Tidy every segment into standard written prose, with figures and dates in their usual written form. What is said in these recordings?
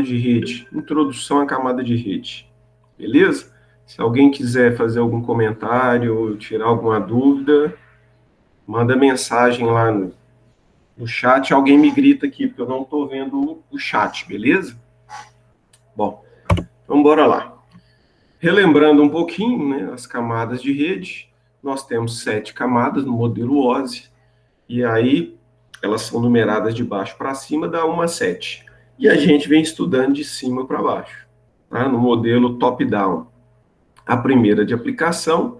de rede, introdução à camada de rede, beleza? Se alguém quiser fazer algum comentário ou tirar alguma dúvida, manda mensagem lá no chat, alguém me grita aqui, porque eu não estou vendo o chat, beleza? Bom, então bora lá. Relembrando um pouquinho, né, as camadas de rede, nós temos 7 camadas no modelo OSI, e aí elas são numeradas de baixo para cima, dá 1 a 7. E a gente vem estudando de cima para baixo, tá? No modelo top-down. A primeira de aplicação,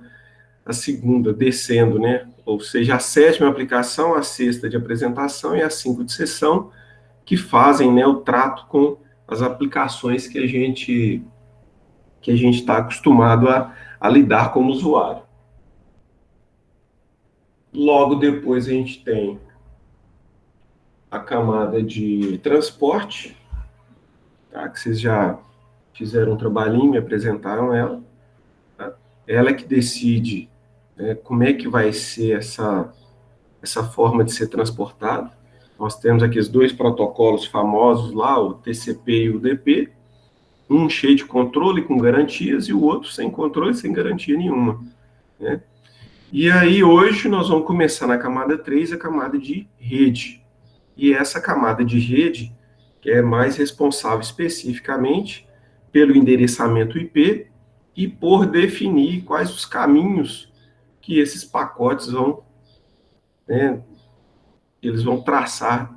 a segunda descendo, né? Ou seja, a sétima aplicação, a sexta de apresentação e a 5 de sessão, que fazem, né, o trato com as aplicações que a gente está acostumado a lidar como usuário. Logo depois a gente tem a camada de transporte, tá? Que vocês já fizeram um trabalhinho, me apresentaram ela. Tá? Ela é que decide, né, como é que vai ser essa forma de ser transportado. Nós temos aqui os 2 protocolos famosos lá, o TCP e o UDP, um cheio de controle com garantias e o outro sem controle, sem garantia nenhuma, né? E aí hoje nós vamos começar na camada 3, a camada de rede. E essa camada de rede que é mais responsável especificamente pelo endereçamento IP e por definir quais os caminhos que esses pacotes vão, né, eles vão traçar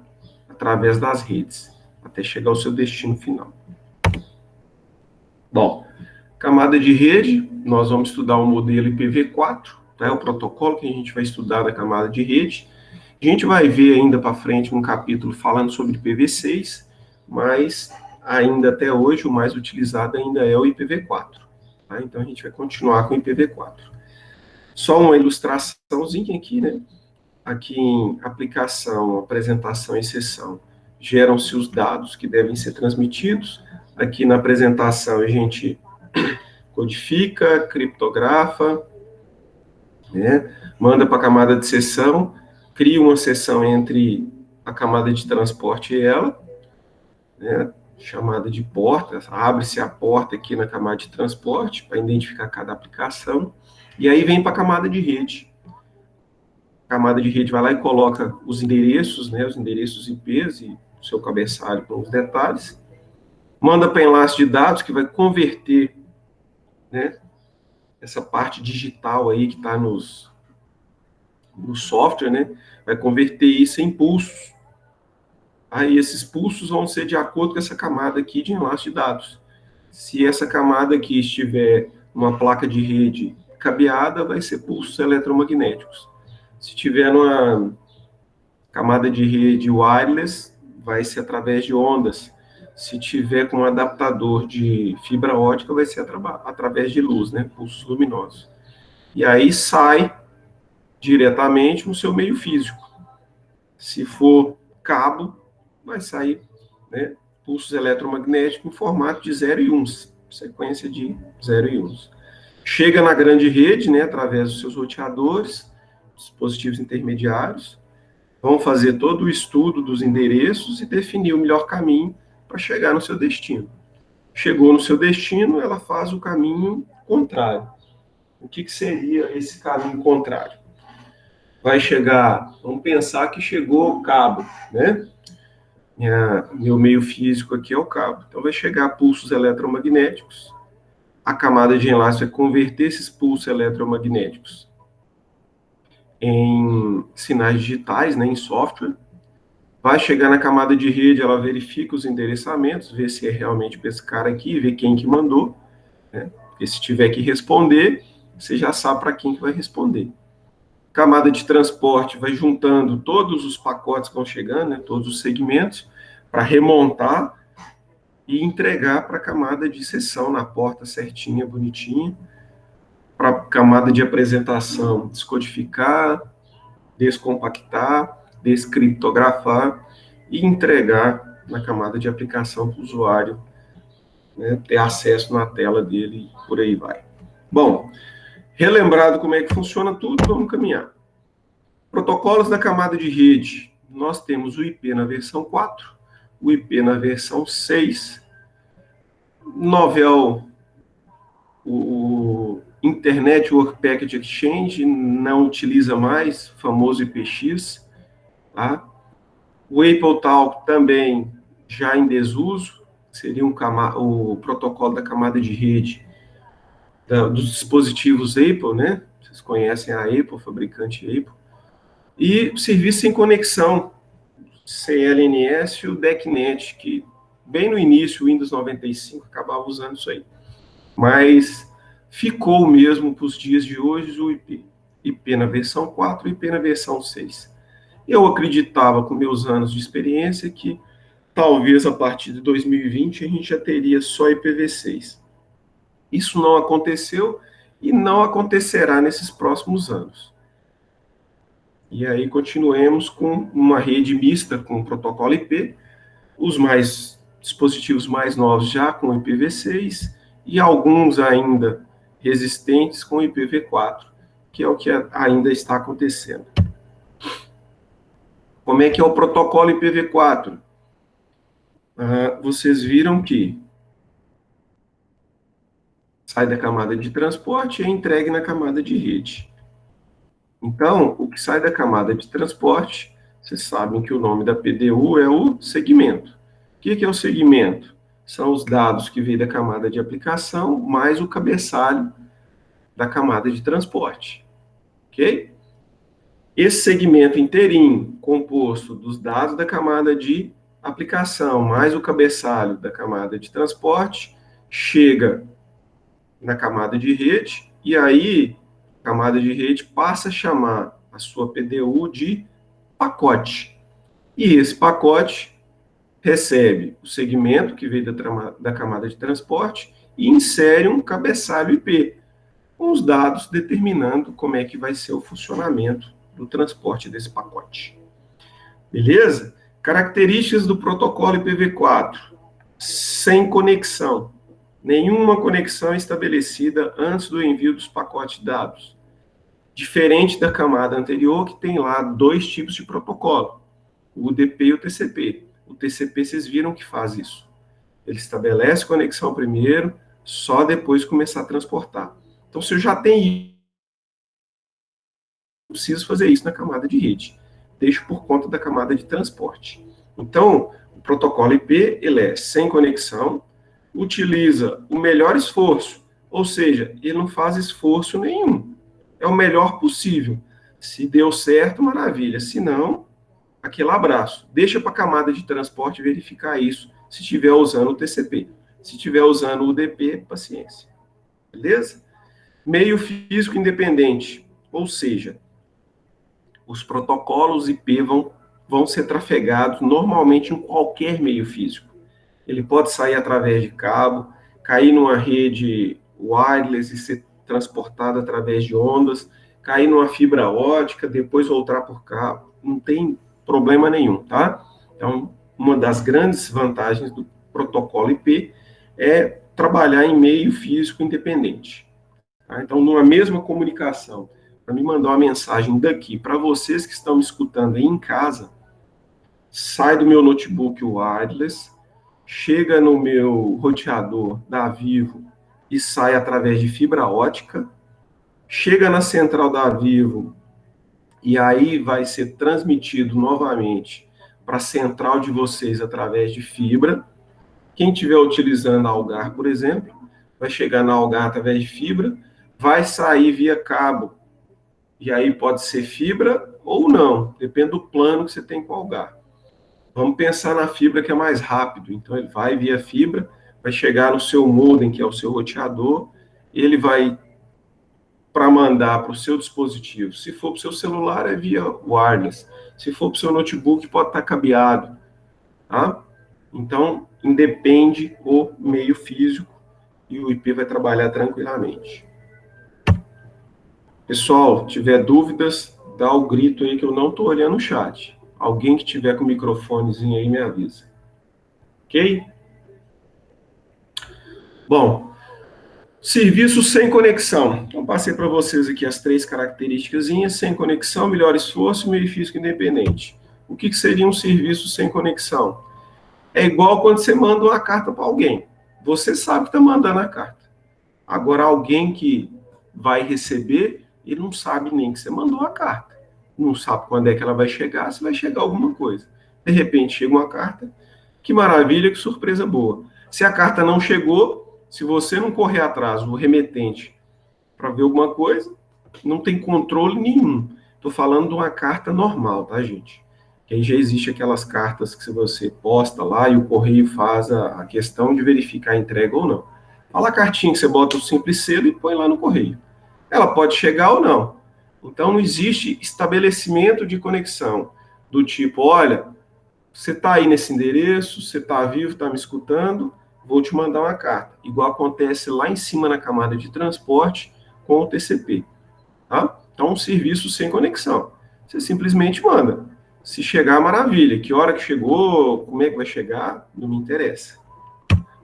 através das redes, até chegar ao seu destino final. Bom, camada de rede, nós vamos estudar o modelo IPv4, tá? O protocolo que a gente vai estudar da camada de rede. A gente vai ver ainda para frente um capítulo falando sobre IPv6, mas ainda até hoje o mais utilizado ainda é o IPv4. Tá? Então a gente vai continuar com o IPv4. Só uma ilustraçãozinha aqui, né? Aqui em aplicação, apresentação e sessão, geram-se os dados que devem ser transmitidos. Aqui na apresentação a gente codifica, criptografa, né? Manda para a camada de sessão, cria uma sessão entre a camada de transporte e ela, né? Chamada de porta, abre-se a porta aqui na camada de transporte para identificar cada aplicação, e aí vem para a camada de rede. A camada de rede vai lá e coloca os endereços, né, os endereços IPs e o seu cabeçalho com os detalhes, manda para enlace de dados que vai converter, né, essa parte digital aí que está no software, né, vai converter isso em pulsos. Aí esses pulsos vão ser de acordo com essa camada aqui de enlace de dados. Se essa camada aqui estiver numa placa de rede cabeada, vai ser pulsos eletromagnéticos. Se tiver numa camada de rede wireless, vai ser através de ondas. Se tiver com um adaptador de fibra ótica, vai ser através de luz, né, pulsos luminosos. E aí sai diretamente no seu meio físico. Se for cabo, vai sair, né, pulsos eletromagnéticos em formato de 0 e 1, sequência de 0 e 1. Chega na grande rede, né, através dos seus roteadores, dispositivos intermediários, vão fazer todo o estudo dos endereços e definir o melhor caminho para chegar no seu destino. Chegou no seu destino, ela faz o caminho contrário. O que seria esse caminho contrário? Vai chegar, vamos pensar que chegou o cabo, né? Meu meio físico aqui é o cabo. Então vai chegar pulsos eletromagnéticos, a camada de enlace vai converter esses pulsos eletromagnéticos em sinais digitais, né, em software, vai chegar na camada de rede, ela verifica os endereçamentos, vê se é realmente para esse cara aqui, vê quem que mandou, né? Porque se tiver que responder, você já sabe para quem que vai responder. Camada de transporte vai juntando todos os pacotes que vão chegando, né, todos os segmentos, para remontar e entregar para a camada de sessão na porta certinha, bonitinha, para a camada de apresentação descodificar, descompactar, descriptografar e entregar na camada de aplicação para o usuário, né, ter acesso na tela dele e por aí vai. Bom, relembrado como é que funciona tudo, vamos caminhar. Protocolos da camada de rede. Nós temos o IP na versão 4, o IP na versão 6 Novell, o Internet Work Package Exchange não utiliza mais, o famoso IPX, tá? O AppleTalk também já em desuso, seria o protocolo da camada de rede dos dispositivos Apple, né? Vocês conhecem a Apple, fabricante Apple. E serviço sem conexão, CLNS e o DECnet, que bem no início, o Windows 95 acabava usando isso aí. Mas ficou mesmo para os dias de hoje o IP. IP na versão 4 e IP na versão 6. Eu acreditava, com meus anos de experiência, que talvez a partir de 2020 a gente já teria só IPv6. Isso não aconteceu e não acontecerá nesses próximos anos. E aí continuemos com uma rede mista com o protocolo IP, os dispositivos mais novos já com IPv6 e alguns ainda resistentes com IPv4, que é o que ainda está acontecendo. Como é que é o protocolo IPv4? Vocês viram que sai da camada de transporte e é entregue na camada de rede. Então, o que sai da camada de transporte, vocês sabem que o nome da PDU é o segmento. O que é o segmento? São os dados que vêm da camada de aplicação, mais o cabeçalho da camada de transporte. Ok? Esse segmento inteirinho, composto dos dados da camada de aplicação, mais o cabeçalho da camada de transporte, chega na camada de rede, e aí a camada de rede passa a chamar a sua PDU de pacote. E esse pacote recebe o segmento que veio da camada de transporte e insere um cabeçalho IP, com os dados determinando como é que vai ser o funcionamento do transporte desse pacote. Beleza? Características do protocolo IPv4. Sem conexão. Nenhuma conexão estabelecida antes do envio dos pacotes de dados. Diferente da camada anterior, que tem lá dois tipos de protocolo, o UDP e o TCP. O TCP, vocês viram que faz isso. Ele estabelece conexão primeiro, só depois começar a transportar. Então, se eu já tenho, eu preciso fazer isso na camada de rede. Deixo por conta da camada de transporte. Então, o protocolo IP, ele é sem conexão, utiliza o melhor esforço, ou seja, ele não faz esforço nenhum. É o melhor possível. Se deu certo, maravilha. Se não, aquele abraço. Deixa para a camada de transporte verificar isso, se estiver usando o TCP. Se estiver usando o UDP, paciência. Beleza? Meio físico independente, ou seja, os protocolos IP vão ser trafegados normalmente em qualquer meio físico. Ele pode sair através de cabo, cair numa rede wireless e ser transportado através de ondas, cair numa fibra ótica, depois voltar por cabo. Não tem problema nenhum, tá? Então, uma das grandes vantagens do protocolo IP é trabalhar em meio físico independente. Tá? Então, numa mesma comunicação, para me mandar uma mensagem daqui para vocês que estão me escutando aí em casa, sai do meu notebook wireless, chega no meu roteador da Vivo e sai através de fibra ótica, chega na central da Vivo e aí vai ser transmitido novamente para a central de vocês através de fibra. Quem estiver utilizando a Algar, por exemplo, vai chegar na Algar através de fibra, vai sair via cabo. E aí pode ser fibra ou não, depende do plano que você tem com a Algar. Vamos pensar na fibra que é mais rápido. Então, ele vai via fibra, vai chegar no seu modem, que é o seu roteador, ele vai para mandar para o seu dispositivo. Se for para o seu celular, é via wireless. Se for para o seu notebook, pode estar cabeado. Tá? Então, independe o meio físico e o IP vai trabalhar tranquilamente. Pessoal, tiver dúvidas, dá o grito aí que eu não estou olhando o chat. Alguém que tiver com o microfonezinho aí me avisa. Ok? Bom, serviço sem conexão. Então, passei para vocês aqui as três características: sem conexão, melhor esforço, meio físico independente. O que seria um serviço sem conexão? É igual quando você manda uma carta para alguém. você sabe que está mandando a carta. Agora, alguém que vai receber, ele não sabe nem que você mandou a carta. Não sabe quando é que ela vai chegar, se vai chegar alguma coisa. De repente, chega uma carta, que maravilha, que surpresa boa. Se a carta não chegou, se você não correr atrás do remetente para ver alguma coisa, não tem controle nenhum. Estou falando de uma carta normal, tá, gente? Que aí já existe aquelas cartas que se você posta lá e o correio faz a questão de verificar a entrega ou não. Fala a cartinha que você bota o simples selo e põe lá no correio. Ela pode chegar ou não. Então não existe estabelecimento de conexão do tipo, olha, você está aí nesse endereço, você está vivo, está me escutando, vou te mandar uma carta. Igual acontece lá em cima na camada de transporte com o TCP. Tá? Então, um serviço sem conexão. Você simplesmente manda. Se chegar, maravilha. Que hora que chegou, como é que vai chegar, não me interessa.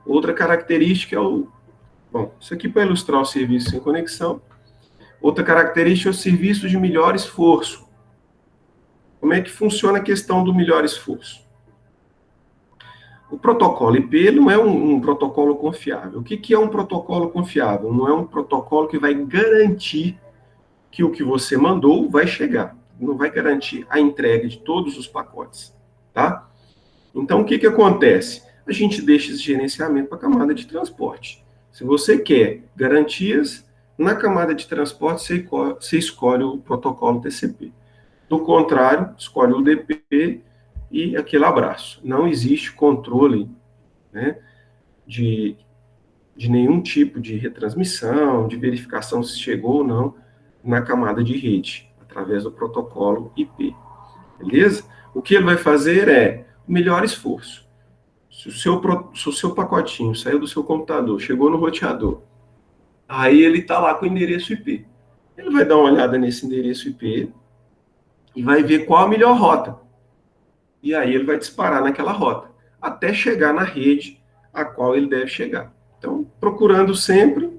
Outra característica é o... Bom, isso aqui para ilustrar o serviço sem conexão. Outra característica é o serviço de melhor esforço. Como é que funciona a questão do melhor esforço? O protocolo IP não é um protocolo confiável. O que é um protocolo confiável? Não é um protocolo que vai garantir que o que você mandou vai chegar. Não vai garantir a entrega de todos os pacotes, tá? Então, o que acontece? A gente deixa esse gerenciamento para a camada de transporte. Se você quer garantias, na camada de transporte você escolhe o protocolo TCP. Do contrário, escolhe o UDP e aquele abraço. Não existe controle, né, de nenhum tipo de retransmissão, de verificação se chegou ou não na camada de rede, através do protocolo IP. Beleza? O que ele vai fazer é o melhor esforço. Se o seu pacotinho saiu do seu computador, chegou no roteador, aí ele está lá com o endereço IP. Ele vai dar uma olhada nesse endereço IP e vai ver qual a melhor rota. E aí ele vai disparar naquela rota, até chegar na rede a qual ele deve chegar. Então, procurando sempre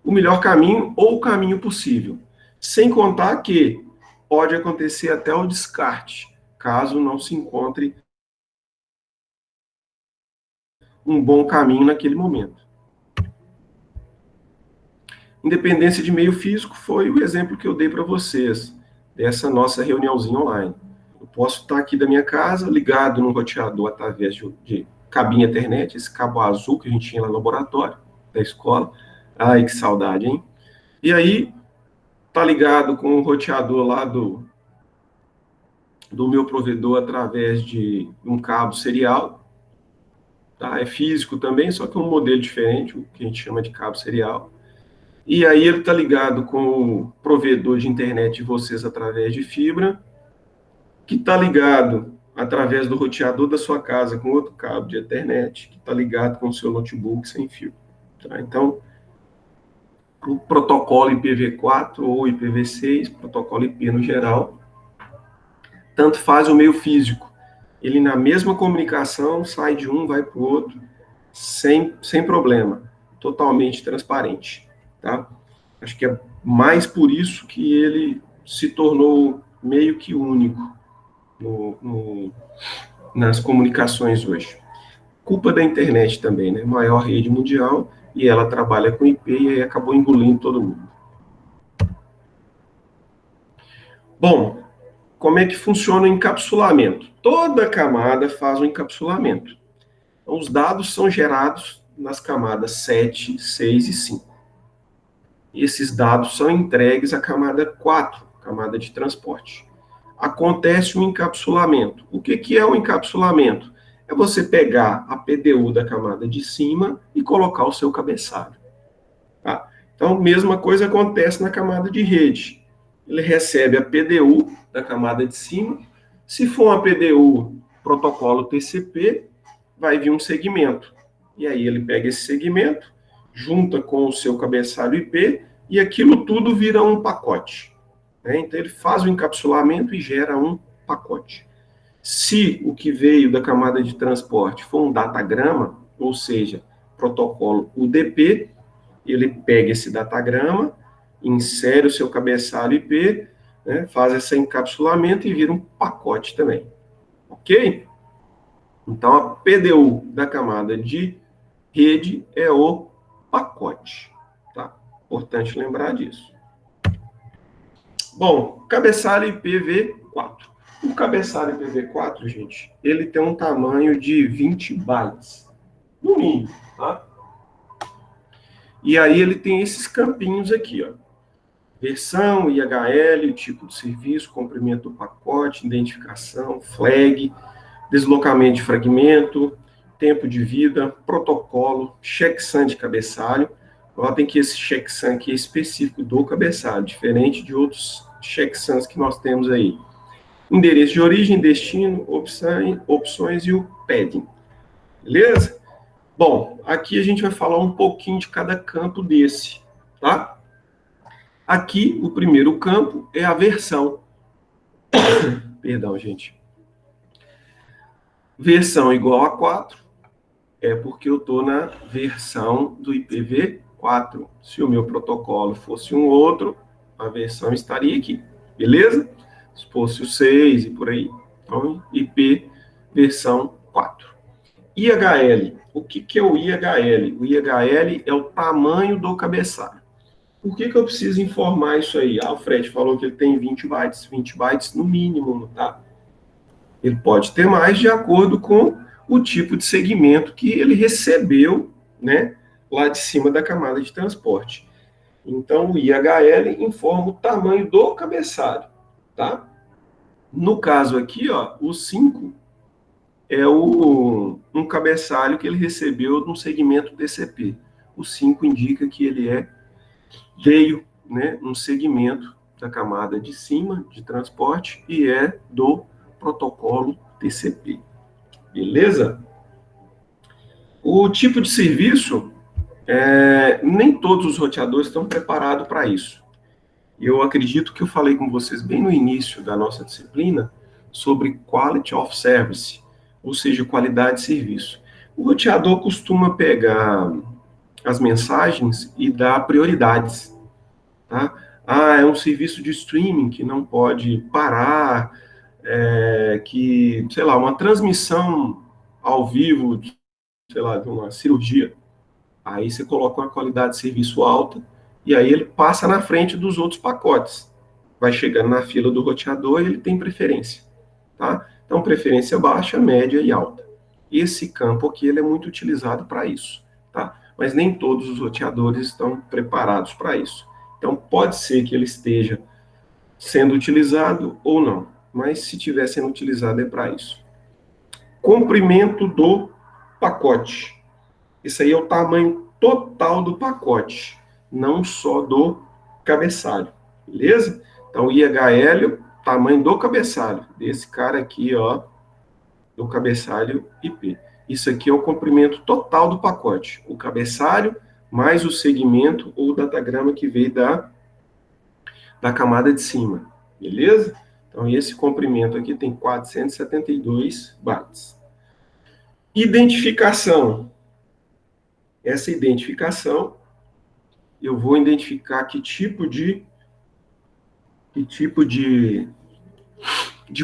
o melhor caminho ou o caminho possível. Sem contar que pode acontecer até o descarte, caso não se encontre um bom caminho naquele momento. Independência de meio físico foi o exemplo que eu dei para vocês, dessa nossa reuniãozinha online. Eu posso estar aqui da minha casa, ligado no roteador através de cabinha Ethernet, esse cabo azul que a gente tinha lá no laboratório da escola. Ai, que saudade, hein? E aí, tá ligado com o roteador lá do meu provedor através de um cabo serial. Tá? É físico também, só que é um modelo diferente, o que a gente chama de cabo serial. E aí ele está ligado com o provedor de internet de vocês através de fibra, que está ligado através do roteador da sua casa com outro cabo de Ethernet, que está ligado com o seu notebook sem fio. Tá? Então, o protocolo IPv4 ou IPv6, protocolo IP no geral, tanto faz o meio físico. Ele, na mesma comunicação, sai de um, vai para o outro, sem problema, totalmente transparente. Tá? Acho que é mais por isso que ele se tornou meio que único nas comunicações hoje. Culpa da internet também, né? Maior rede mundial, e ela trabalha com IP e aí acabou engolindo todo mundo. Bom, como é que funciona o encapsulamento? Toda camada faz um encapsulamento. Então, os dados são gerados nas camadas 7, 6 e 5. Esses dados são entregues à camada 4, camada de transporte. Acontece o encapsulamento. O que é o encapsulamento? É você pegar a PDU da camada de cima e colocar o seu cabeçalho. Tá? Então, mesma coisa acontece na camada de rede. Ele recebe a PDU da camada de cima. Se for uma PDU protocolo TCP, vai vir um segmento. E aí ele pega esse segmento, junta com o seu cabeçalho IP, e aquilo tudo vira um pacote. Né? Então ele faz o encapsulamento e gera um pacote. Se o que veio da camada de transporte for um datagrama, ou seja, protocolo UDP, ele pega esse datagrama, insere o seu cabeçalho IP, né, faz esse encapsulamento e vira um pacote também. Ok? Então, a PDU da camada de Rede é o pacote, tá? Importante lembrar disso. Bom, cabeçalho IPv4. O cabeçalho IPv4, gente, ele tem um tamanho de 20 bytes, no mínimo, tá? E aí ele tem esses campinhos aqui, ó. Versão, IHL, tipo de serviço, comprimento do pacote, identificação, flag, deslocamento de fragmento, tempo de vida, protocolo, checksum de cabeçalho. Notem que esse checksum aqui é específico do cabeçalho, diferente de outros checksums que nós temos aí. Endereço de origem, destino, opções e o padding. Beleza? Bom, aqui a gente vai falar um pouquinho de cada campo desse, tá? Aqui, o primeiro campo é a versão. Perdão, gente. Versão igual a 4 é porque eu estou na versão do IPv4. Se o meu protocolo fosse um outro, a versão estaria aqui, beleza? Se fosse o 6 e por aí. Então, IP versão 4. IHL. O que é o IHL? O IHL é o tamanho do cabeçalho. Por que eu preciso informar isso aí? Ah, o Fred falou que ele tem 20 bytes no mínimo, tá? Ele pode ter mais de acordo com o tipo de segmento que ele recebeu, né, lá de cima da camada de transporte. Então, o IHL informa o tamanho do cabeçalho, tá? No caso aqui, ó, o 5 é um cabeçalho que ele recebeu no segmento TCP. O 5 indica que ele veio, né, um segmento da camada de cima de transporte e é do protocolo TCP. Beleza? O tipo de serviço, nem todos os roteadores estão preparados para isso. Eu acredito que eu falei com vocês bem no início da nossa disciplina sobre Quality of Service, ou seja, qualidade de serviço. O roteador costuma pegar as mensagens e dar prioridades, tá? Ah, é um serviço de streaming que não pode parar, que, sei lá, uma transmissão ao vivo, sei lá, de uma cirurgia. Aí você coloca uma qualidade de serviço alta e aí ele passa na frente dos outros pacotes. Vai chegando na fila do roteador e ele tem preferência, tá? Então, preferência baixa, média e alta. Esse campo aqui ele é muito utilizado para isso, tá? Mas nem todos os roteadores estão preparados para isso. Então, pode ser que ele esteja sendo utilizado ou não, mas se estiver sendo utilizado é para isso. Comprimento do pacote. Isso aí é o tamanho total do pacote, não só do cabeçalho, beleza? Então, IHL, tamanho do cabeçalho, desse cara aqui, ó, do cabeçalho IP. Isso aqui é o comprimento total do pacote, o cabeçalho mais o segmento ou datagrama que veio da camada de cima, beleza? Então, esse comprimento aqui tem 472 bytes. Identificação. Essa identificação, eu vou identificar que tipo de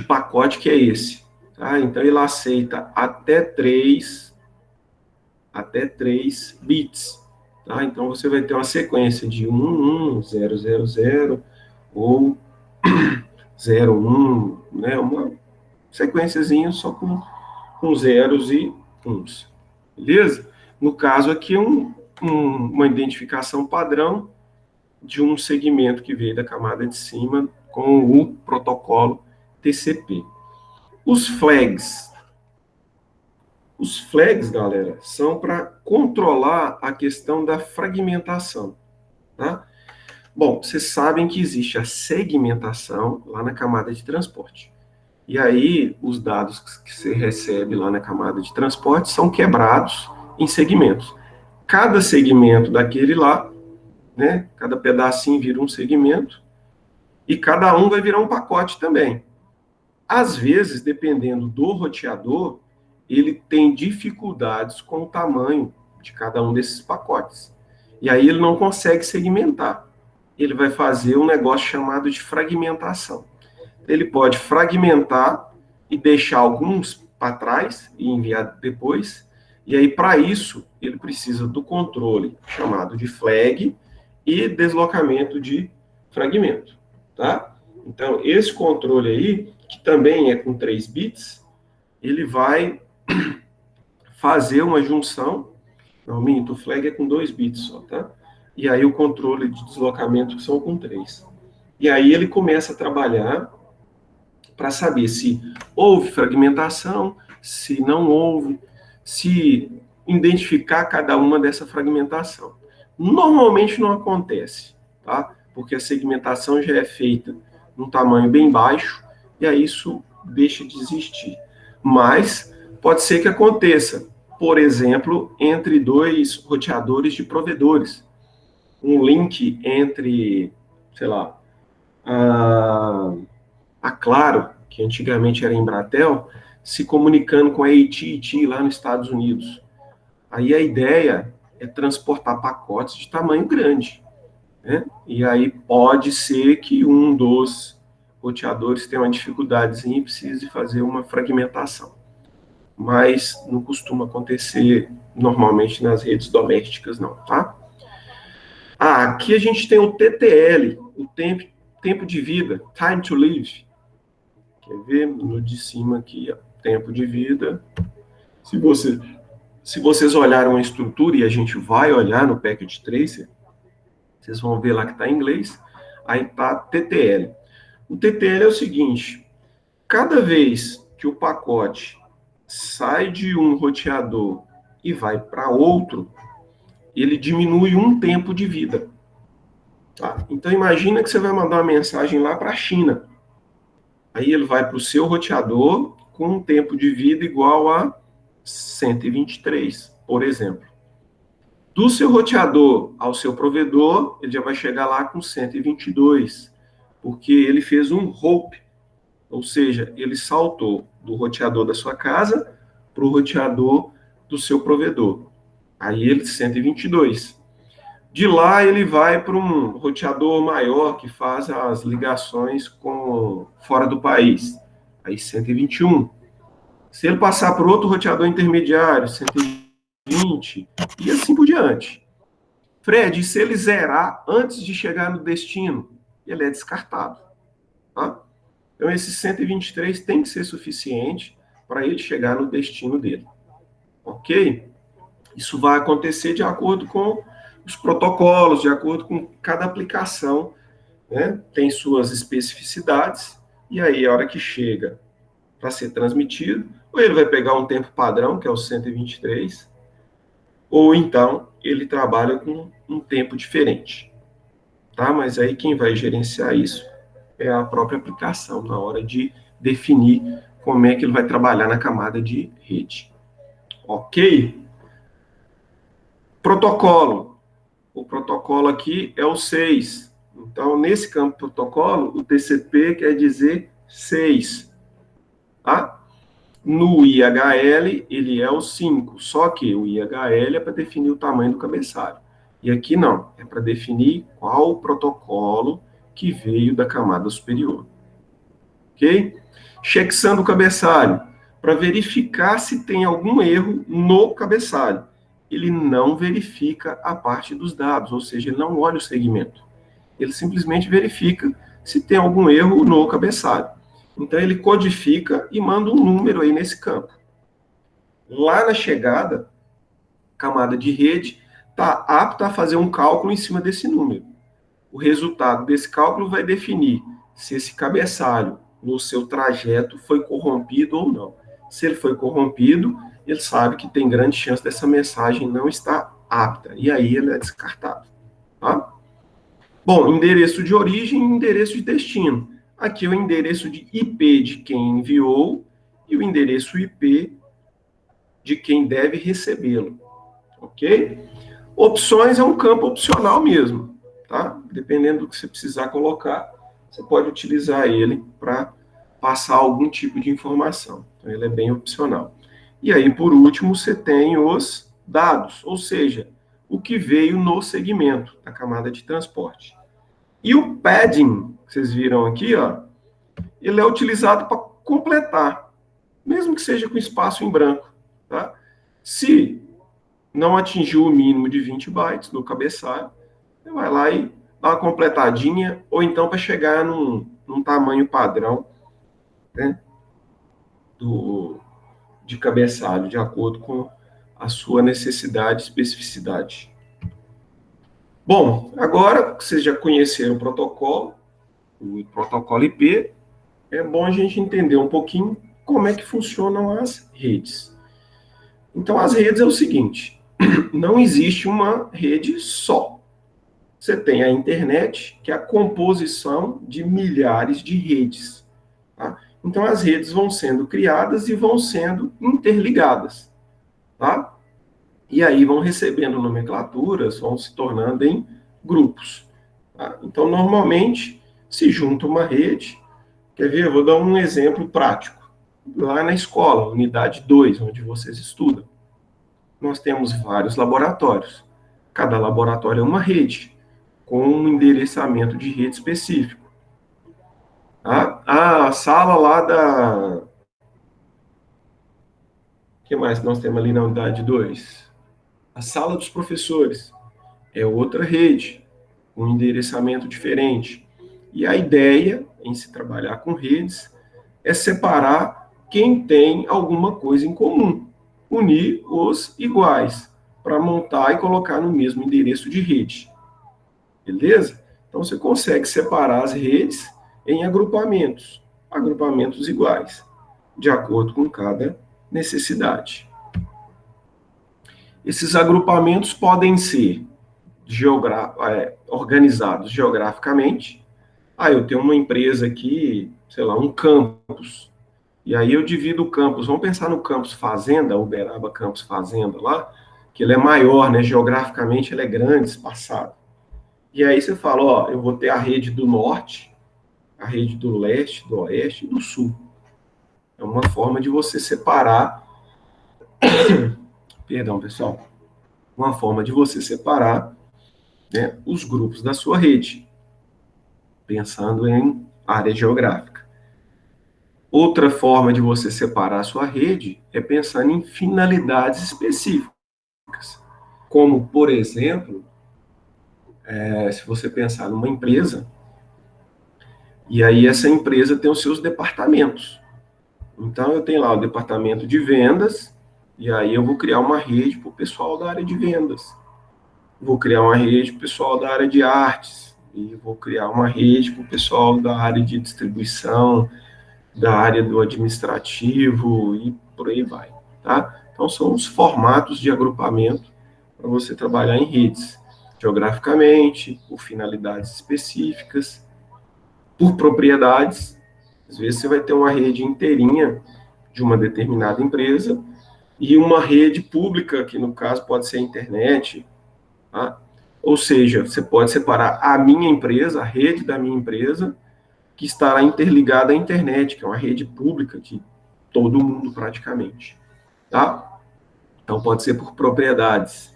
pacote que é esse. Tá? Então, ele aceita até 3 bits. Tá? Então, você vai ter uma sequência de 11000 ou 01, né? Uma sequenciazinha só com zeros e uns. Beleza? No caso aqui, uma identificação padrão de um segmento que veio da camada de cima com o protocolo TCP. Os flags. Os flags, galera, são para controlar a questão da fragmentação, tá? Bom, vocês sabem que existe a segmentação lá na camada de transporte. E aí, os dados que você recebe lá na camada de transporte são quebrados em segmentos. Cada segmento daquele lá, né? Cada pedacinho vira um segmento e cada um vai virar um pacote também. Às vezes, dependendo do roteador, ele tem dificuldades com o tamanho de cada um desses pacotes. E aí ele não consegue segmentar. Ele vai fazer um negócio chamado de fragmentação. Ele pode fragmentar e deixar alguns para trás e enviar depois, E aí, para isso, ele precisa do controle chamado de flag e deslocamento de fragmento, tá? Então, esse controle aí, que também é com 3 bits, ele vai fazer uma junção. Não, minto, o flag é com 2 bits só, tá? E aí o controle de deslocamento são com 3. E aí ele começa a trabalhar para saber se houve fragmentação, se não houve, se identificar cada uma dessa fragmentação. Normalmente não acontece, tá? Porque a segmentação já é feita num tamanho bem baixo, e aí isso deixa de existir. Mas pode ser que aconteça, por exemplo, entre dois roteadores de provedores. Um link entre, sei lá, a Claro, que antigamente era Embratel, se comunicando com a AT&T lá nos Estados Unidos. Aí a ideia é transportar pacotes de tamanho grande, né? E aí pode ser que um dos roteadores tenha uma dificuldadezinha e precise fazer uma fragmentação. Mas não costuma acontecer normalmente nas redes domésticas, não, tá? Aqui a gente tem o TTL, o tempo de vida, time to live. Quer ver? No de cima aqui, ó, tempo de vida. Se vocês olharam a estrutura, e a gente vai olhar no Packet Tracer, vocês vão ver lá que está em inglês, aí está TTL. O TTL é o seguinte, cada vez que o pacote sai de um roteador e vai para outro, ele diminui um tempo de vida. Tá? Então, imagina que você vai mandar uma mensagem lá para a China. Aí ele vai para o seu roteador com um tempo de vida igual a 123, por exemplo. Do seu roteador ao seu provedor, ele já vai chegar lá com 122, porque ele fez um hop, ou seja, ele saltou do roteador da sua casa para o roteador do seu provedor. Aí ele 122. De lá ele vai para um roteador maior que faz as ligações com fora do país. Aí 121. Se ele passar por outro roteador intermediário, 120, e assim por diante. Fred, e se ele zerar antes de chegar no destino? Ele é descartado. Tá? Então, esse 123 tem que ser suficiente para ele chegar no destino dele. Ok? Isso vai acontecer de acordo com os protocolos, de acordo com cada aplicação, né? Tem suas especificidades, e aí, a hora que chega para ser transmitido, ou ele vai pegar um tempo padrão, que é o 123, ou então ele trabalha com um tempo diferente. Tá? Mas aí quem vai gerenciar isso é a própria aplicação, na hora de definir como é que ele vai trabalhar na camada de rede. Ok? Protocolo. O protocolo aqui é o 6. Então, nesse campo protocolo, o TCP quer dizer 6. Tá? No IHL, ele é o 5. Só que o IHL é para definir o tamanho do cabeçalho. E aqui não. É para definir qual o protocolo que veio da camada superior. Ok? Checksum do cabeçalho. Para verificar se tem algum erro no cabeçalho. Ele não verifica a parte dos dados, ou seja, ele não olha o segmento. Ele simplesmente verifica se tem algum erro no cabeçalho. Então, ele codifica e manda um número aí nesse campo. Lá na chegada, camada de rede está apta a fazer um cálculo em cima desse número. O resultado desse cálculo vai definir se esse cabeçalho, no seu trajeto, foi corrompido ou não. Se ele foi corrompido, ele sabe que tem grande chance dessa mensagem não estar apta, e aí ele é descartado. Tá? Bom, endereço de origem e endereço de destino. Aqui é o endereço de IP de quem enviou e o endereço IP de quem deve recebê-lo. Ok? Opções é um campo opcional mesmo, tá? Dependendo do que você precisar colocar, você pode utilizar ele para passar algum tipo de informação. Então, ele é bem opcional. E aí, por último, você tem os dados, ou seja, o que veio no segmento da camada de transporte. E o padding, que vocês viram aqui, ó, ele é utilizado para completar, mesmo que seja com espaço em branco, tá? Se não atingiu o mínimo de 20 bytes no cabeçalho, você vai lá e dá uma completadinha, ou então para chegar num tamanho padrão, né, de cabeçalho, de acordo com a sua necessidade e especificidade. Bom, agora que vocês já conheceram o protocolo IP, é bom a gente entender um pouquinho como é que funcionam as redes. Então, as redes é o seguinte, não existe uma rede só. Você tem a internet, que é a composição de milhares de redes. Tá? Então, as redes vão sendo criadas e vão sendo interligadas. Tá? E aí vão recebendo nomenclaturas, vão se tornando em grupos. Tá? Então, normalmente, se junta uma rede. Quer ver? Eu vou dar um exemplo prático. Lá na escola, unidade 2, onde vocês estudam, nós temos vários laboratórios. Cada laboratório é uma rede, com um endereçamento de rede específico. A sala lá da... O que mais nós temos ali na unidade 2? A sala dos professores é outra rede, um endereçamento diferente. E a ideia em se trabalhar com redes é separar quem tem alguma coisa em comum, unir os iguais, para montar e colocar no mesmo endereço de rede. Beleza? Então você consegue separar as redes em agrupamentos, agrupamentos iguais, de acordo com cada necessidade. Esses agrupamentos podem ser organizados geograficamente. Eu tenho uma empresa aqui, sei lá, um campus. E aí eu divido o campus. Vamos pensar no campus Fazenda, Uberaba Campus Fazenda lá, que ele é maior, né? Geograficamente ele é grande, espaçado. E aí você fala, ó, eu vou ter a rede do norte, a rede do leste, do oeste e do sul. É uma forma de você separar, perdão, pessoal, uma forma de você separar, né, os grupos da sua rede, pensando em área geográfica. Outra forma de você separar a sua rede é pensando em finalidades específicas, como, por exemplo, se você pensar numa empresa, e aí essa empresa tem os seus departamentos. Então, eu tenho lá o departamento de vendas, e aí eu vou criar uma rede para o pessoal da área de vendas. Vou criar uma rede para o pessoal da área de artes, e vou criar uma rede para o pessoal da área de distribuição, da área do administrativo, e por aí vai. Tá? Então, são os formatos de agrupamento para você trabalhar em redes, geograficamente, por finalidades específicas, por propriedades. Às vezes você vai ter uma rede inteirinha de uma determinada empresa e uma rede pública, que no caso pode ser a internet, tá? Ou seja, você pode separar a minha empresa, a rede da minha empresa, que estará interligada à internet, que é uma rede pública de todo mundo praticamente, tá? Então pode ser por propriedades.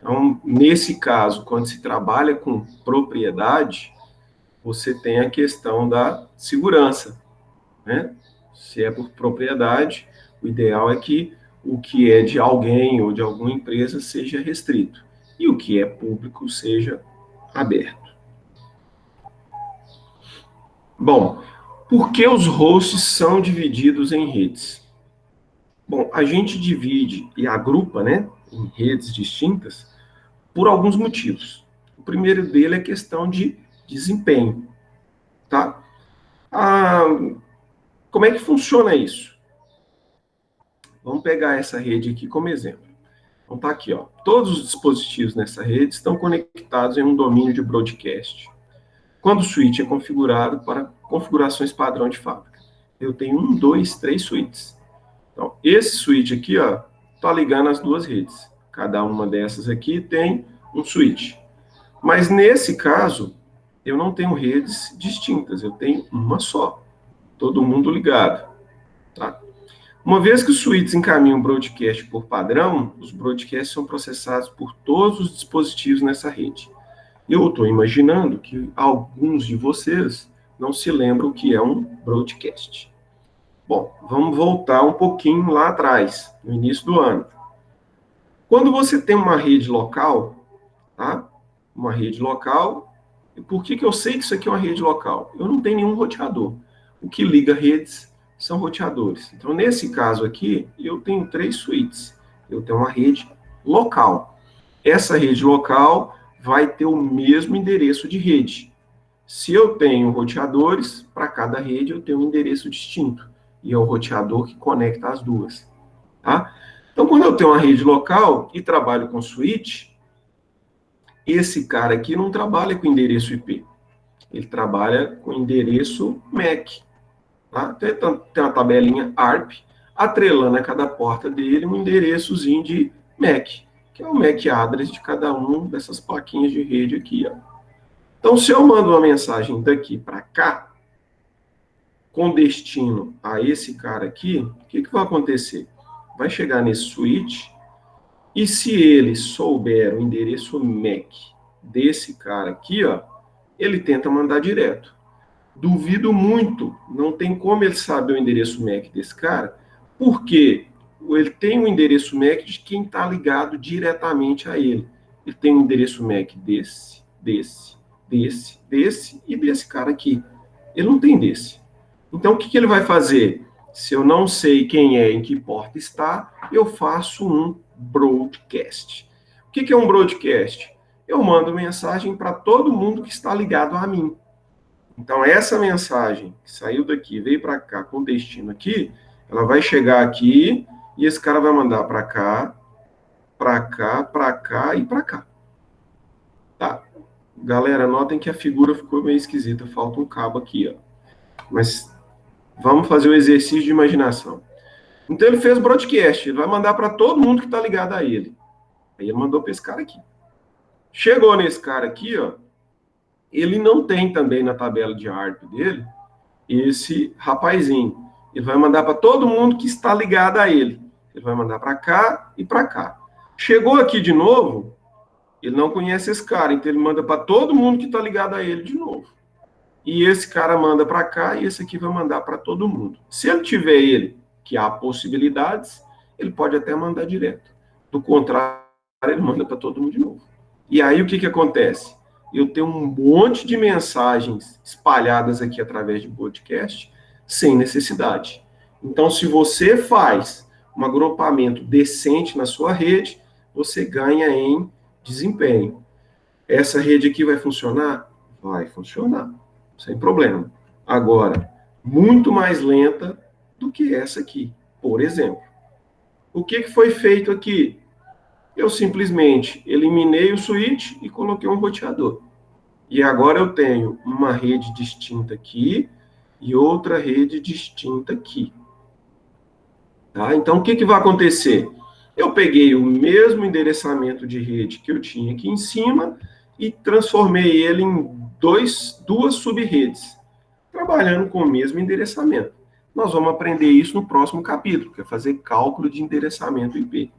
Então, nesse caso, quando se trabalha com propriedade, você tem a questão da segurança, né? Se é por propriedade, o ideal é que o que é de alguém ou de alguma empresa seja restrito e o que é público seja aberto. Bom, por que os hosts são divididos em redes? Bom, a gente divide e agrupa, né, em redes distintas por alguns motivos. O primeiro dele é questão de desempenho, tá? Como é que funciona isso? Vamos pegar essa rede aqui como exemplo. Então tá aqui, ó. Todos os dispositivos nessa rede estão conectados em um domínio de broadcast. Quando o switch é configurado para configurações padrão de fábrica, eu tenho 1, 2, 3 switches. Então, esse switch aqui, ó, tá ligando as duas redes. Cada uma dessas aqui tem um switch. Mas nesse caso, eu não tenho redes distintas, eu tenho uma só. Todo mundo ligado, tá? Uma vez que os switches encaminham broadcast por padrão, os broadcasts são processados por todos os dispositivos nessa rede. Eu estou imaginando que alguns de vocês não se lembram o que é um broadcast. Bom, vamos voltar um pouquinho lá atrás, no início do ano. Quando você tem uma rede local, tá? Uma rede local, e por que eu sei que isso aqui é uma rede local? Eu não tenho nenhum roteador. O que liga redes são roteadores. Então, nesse caso aqui, eu tenho 3 suítes. Eu tenho uma rede local. Essa rede local vai ter o mesmo endereço de rede. Se eu tenho roteadores, para cada rede eu tenho um endereço distinto. E é o roteador que conecta as duas. Tá? Então, quando eu tenho uma rede local e trabalho com switch, esse cara aqui não trabalha com endereço IP. Ele trabalha com endereço MAC. Tá? Tem uma tabelinha ARP, atrelando a cada porta dele um endereçozinho de MAC, que é o MAC address de cada um dessas plaquinhas de rede aqui. Ó. Então, se eu mando uma mensagem daqui para cá, com destino a esse cara aqui, o que vai acontecer? Vai chegar nesse switch, e se ele souber o endereço MAC desse cara aqui, ó, ele tenta mandar direto. Duvido muito, não tem como ele saber o endereço MAC desse cara, porque ele tem o endereço MAC de quem está ligado diretamente a ele. Ele tem o endereço MAC desse e desse cara aqui. Ele não tem desse. Então, o que ele vai fazer? Se eu não sei quem é, em que porta está, eu faço um broadcast. O que é um broadcast? Eu mando mensagem para todo mundo que está ligado a mim. Então, essa mensagem que saiu daqui, veio para cá, com destino aqui, ela vai chegar aqui e esse cara vai mandar para cá, para cá, para cá e para cá. Tá. Galera, notem que a figura ficou meio esquisita, falta um cabo aqui, ó. Mas vamos fazer o exercício de imaginação. Então, ele fez broadcast, ele vai mandar para todo mundo que está ligado a ele. Aí ele mandou para esse cara aqui. Chegou nesse cara aqui, ó, ele não tem também na tabela de ARP dele esse rapazinho. Ele vai mandar para todo mundo que está ligado a ele. Ele vai mandar para cá e para cá. Chegou aqui de novo, ele não conhece esse cara, então ele manda para todo mundo que está ligado a ele de novo. E esse cara manda para cá e esse aqui vai mandar para todo mundo. Se ele tiver ele, que há possibilidades, ele pode até mandar direto. Do contrário, ele manda para todo mundo de novo. E aí o que acontece? Eu tenho um monte de mensagens espalhadas aqui através de podcast sem necessidade. Então, se você faz um agrupamento decente na sua rede, você ganha em desempenho. Essa rede aqui vai funcionar? Vai funcionar, sem problema. Agora, muito mais lenta do que essa aqui, por exemplo. O que foi feito aqui? Eu simplesmente eliminei o switch e coloquei um roteador. E agora eu tenho uma rede distinta aqui e outra rede distinta aqui. Tá? Então, o que vai acontecer? Eu peguei o mesmo endereçamento de rede que eu tinha aqui em cima e transformei ele em duas sub-redes, trabalhando com o mesmo endereçamento. Nós vamos aprender isso no próximo capítulo, que é fazer cálculo de endereçamento IP.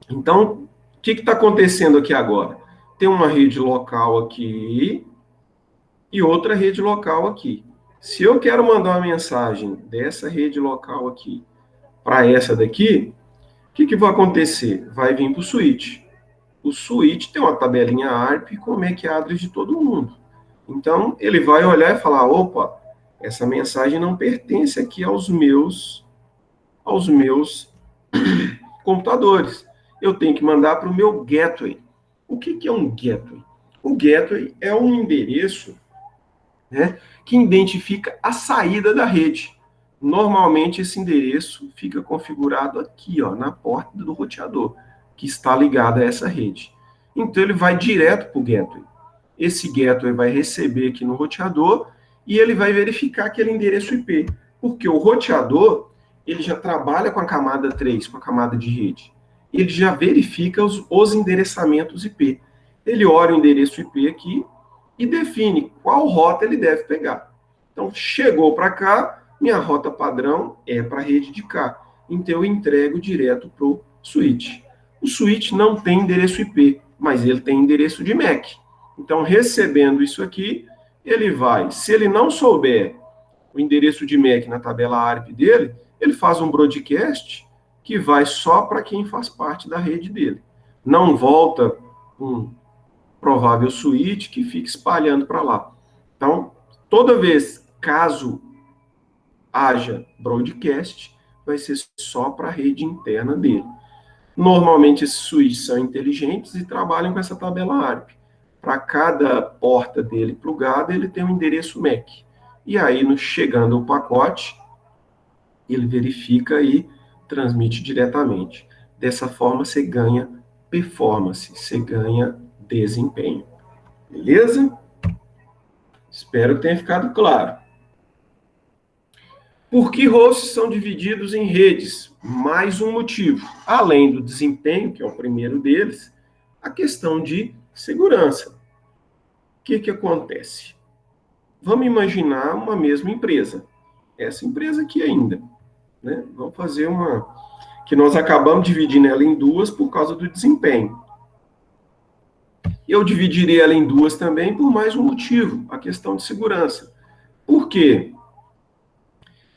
Então, o que está acontecendo aqui agora? Tem uma rede local aqui e outra rede local aqui. Se eu quero mandar uma mensagem dessa rede local aqui para essa daqui, o que vai acontecer? Vai vir para o switch. O switch tem uma tabelinha ARP com o MAC address de todo mundo. Então, ele vai olhar e falar, opa, essa mensagem não pertence aqui aos meus computadores. Eu tenho que mandar para o meu gateway. O que é um gateway? O gateway é um endereço, né, que identifica a saída da rede. Normalmente, esse endereço fica configurado aqui, ó, na porta do roteador, que está ligado a essa rede. Então, ele vai direto para o gateway. Esse gateway vai receber aqui no roteador e ele vai verificar aquele endereço IP. Porque o roteador, ele já trabalha com a camada 3, com a camada de rede. Ele já verifica os endereçamentos IP. Ele olha o endereço IP aqui e define qual rota ele deve pegar. Então, chegou para cá, minha rota padrão é para a rede de cá. Então, eu entrego direto para o switch. O switch não tem endereço IP, mas ele tem endereço de MAC. Então, recebendo isso aqui, ele vai, se ele não souber o endereço de MAC na tabela ARP dele, ele faz um broadcast que vai só para quem faz parte da rede dele. Não volta um provável switch que fica espalhando para lá. Então, toda vez, caso haja broadcast, vai ser só para a rede interna dele. Normalmente, esses switches são inteligentes e trabalham com essa tabela ARP. Para cada porta dele plugada, ele tem um endereço MAC. E aí, chegando o pacote, ele verifica e transmite diretamente. Dessa forma, você ganha performance, você ganha desempenho. Beleza? Espero que tenha ficado claro. Por que hosts são divididos em redes? Mais um motivo. Além do desempenho, que é o primeiro deles, a questão de segurança. O que acontece? Vamos imaginar uma mesma empresa. Essa empresa aqui ainda. Né? Vamos fazer uma... que nós acabamos dividindo ela em duas por causa do desempenho. Eu dividirei ela em duas também por mais um motivo, a questão de segurança. Por quê?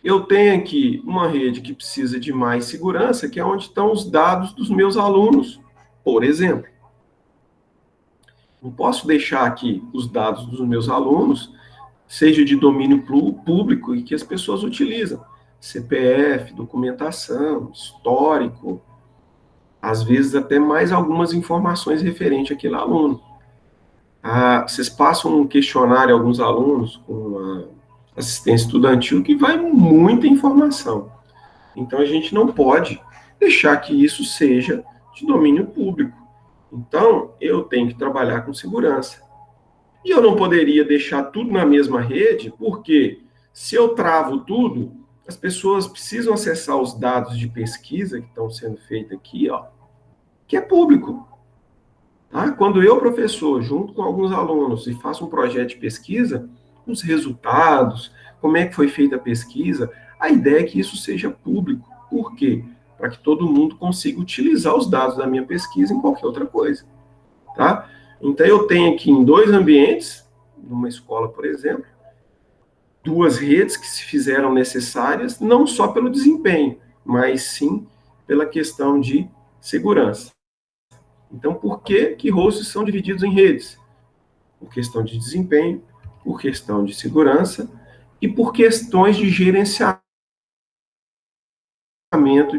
Eu tenho aqui uma rede que precisa de mais segurança, que é onde estão os dados dos meus alunos, por exemplo. Não posso deixar aqui os dados dos meus alunos, seja de domínio público e que as pessoas utilizam. CPF, documentação, histórico, às vezes até mais algumas informações referentes àquele aluno. Vocês passam um questionário a alguns alunos com a assistência estudantil que vai muita informação. Então, a gente não pode deixar que isso seja de domínio público. Então, eu tenho que trabalhar com segurança. E eu não poderia deixar tudo na mesma rede, porque se eu travo tudo, as pessoas precisam acessar os dados de pesquisa que estão sendo feitos aqui, ó, que é público. Tá? Quando eu, professor, junto com alguns alunos, e faço um projeto de pesquisa, os resultados, como é que foi feita a pesquisa, a ideia é que isso seja público. Por quê? Para que todo mundo consiga utilizar os dados da minha pesquisa em qualquer outra coisa. Tá? Então, eu tenho aqui em dois ambientes, numa escola, por exemplo, duas redes que se fizeram necessárias, não só pelo desempenho, mas sim pela questão de segurança. Então, por que hosts são divididos em redes? Por questão de desempenho, por questão de segurança e por questões de gerenciamento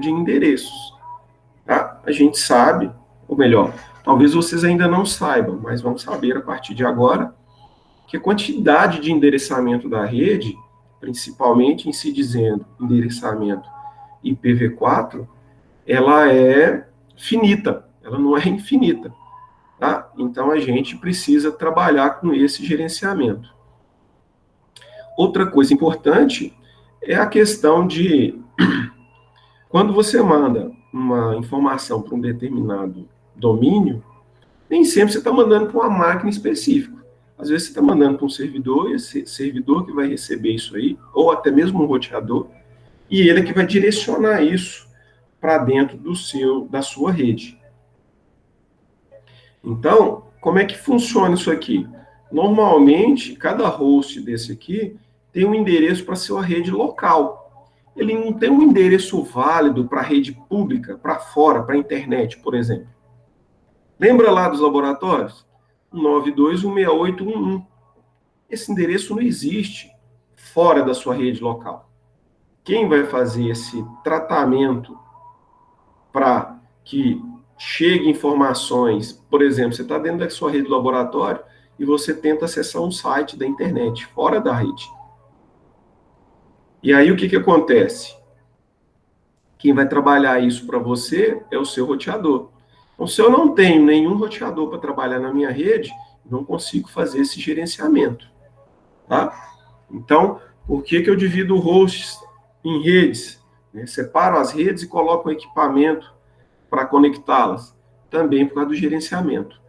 de endereços. Tá? A gente sabe, ou melhor, talvez vocês ainda não saibam, mas vão saber a partir de agora, que a quantidade de endereçamento da rede, principalmente em se dizendo endereçamento IPv4, ela é finita, ela não é infinita. Tá? Então, a gente precisa trabalhar com esse gerenciamento. Outra coisa importante é a questão de, quando você manda uma informação para um determinado domínio, nem sempre você está mandando para uma máquina específica. Às vezes você está mandando para um servidor, e esse servidor que vai receber isso aí, ou até mesmo um roteador, e ele é que vai direcionar isso para dentro da sua rede. Então, como é que funciona isso aqui? Normalmente, cada host desse aqui tem um endereço para sua rede local. Ele não tem um endereço válido para a rede pública, para fora, para a internet, por exemplo. Lembra lá dos laboratórios? 92.168.1.1. Esse endereço não existe fora da sua rede local. Quem vai fazer esse tratamento para que chegue informações, por exemplo, você está dentro da sua rede de laboratório e você tenta acessar um site da internet, fora da rede. E aí o que acontece? Quem vai trabalhar isso para você é o seu roteador. Então, se eu não tenho nenhum roteador para trabalhar na minha rede, não consigo fazer esse gerenciamento. Tá? Então, por que eu divido hosts em redes? Separo as redes e coloco um equipamento para conectá-las, também por causa do gerenciamento.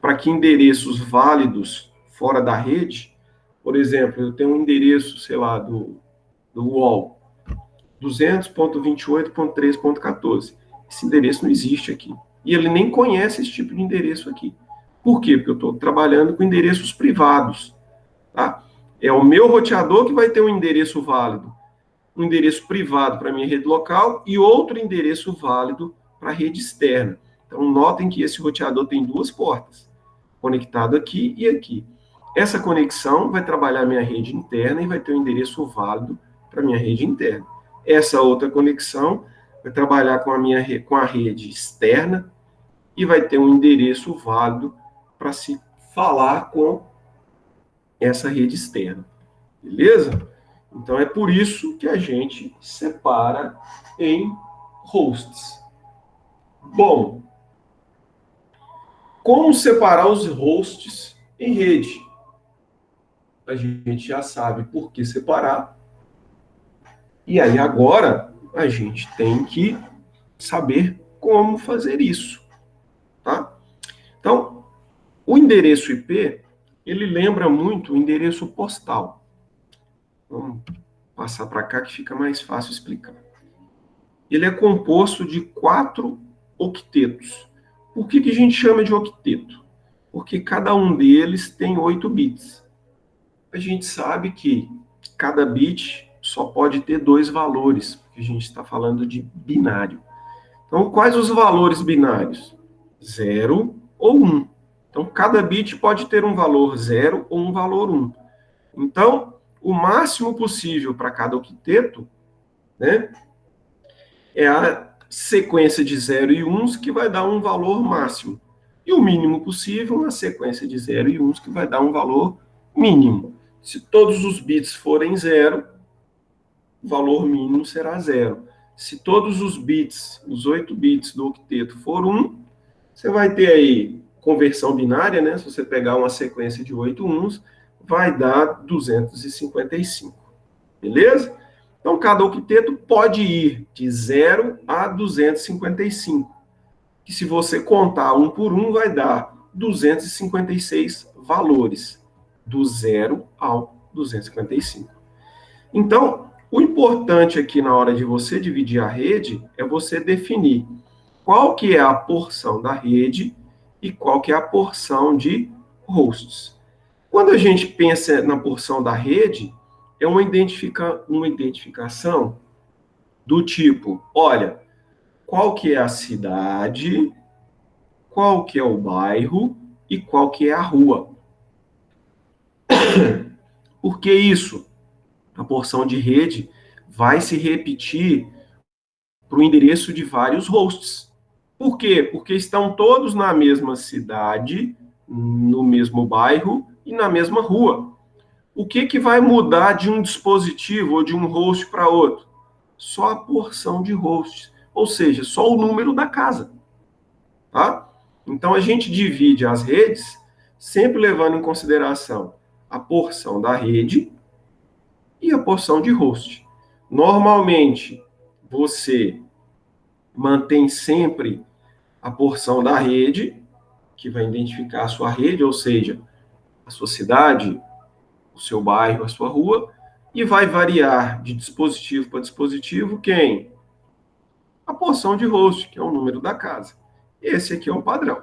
Para que endereços válidos fora da rede, por exemplo, eu tenho um endereço, sei lá, do UOL, 200.28.3.14. Esse endereço não existe aqui. E ele nem conhece esse tipo de endereço aqui. Por quê? Porque eu estou trabalhando com endereços privados. Tá? É o meu roteador que vai ter um endereço válido. um endereço privado para a minha rede local e outro endereço válido para a rede externa. Então, notem que esse roteador tem duas portas, conectado aqui e aqui. Essa conexão vai trabalhar a minha rede interna e vai ter um endereço válido para a minha rede interna. Essa outra conexão vai trabalhar com a rede externa e vai ter um endereço válido para se falar com essa rede externa. Beleza? Então, é por isso que a gente separa em hosts. Bom, como separar os hosts em rede? A gente já sabe por que separar. E aí, agora, a gente tem que saber como fazer isso. Tá? Então, o endereço IP, ele lembra muito o endereço postal. Vamos passar para cá que fica mais fácil explicar. Ele é composto de 4 octetos. Por que a gente chama de octeto? Porque cada um deles tem 8 bits. A gente sabe que cada bit só pode ter 2 valores, porque a gente está falando de binário. Então, quais os valores binários? 0 ou 1. Então, cada bit pode ter um valor 0 ou um valor 1. Então, o máximo possível para cada octeto, né, é a sequência de 0 e 1 que vai dar um valor máximo. E o mínimo possível, uma sequência de 0 e 1 que vai dar um valor mínimo. Se todos os bits forem 0, o valor mínimo será 0. Se todos os bits, os 8 bits do octeto for 1, você vai ter aí conversão binária, né? Se você pegar uma sequência de 8 uns, vai dar 255. Beleza? Então, cada octeto pode ir de 0 a 255. Que se você contar um por um, vai dar 256 valores, do 0 ao 255. Então, o importante aqui na hora de você dividir a rede é você definir qual que é a porção da rede e qual que é a porção de hosts. Quando a gente pensa na porção da rede, é uma identificação do tipo, olha, qual que é a cidade, qual que é o bairro e qual que é a rua. Por que isso? A porção de rede vai se repetir para o endereço de vários hosts. Por quê? Porque estão todos na mesma cidade, no mesmo bairro e na mesma rua. O que vai mudar de um dispositivo ou de um host para outro? Só a porção de hosts, ou seja, só o número da casa. Tá? Então, a gente divide as redes sempre levando em consideração a porção da rede e a porção de host. Normalmente, você mantém sempre a porção da rede, que vai identificar a sua rede, ou seja, a sua cidade, o seu bairro, a sua rua, e vai variar de dispositivo para dispositivo quem? A porção de host, que é o número da casa. Esse aqui é o padrão,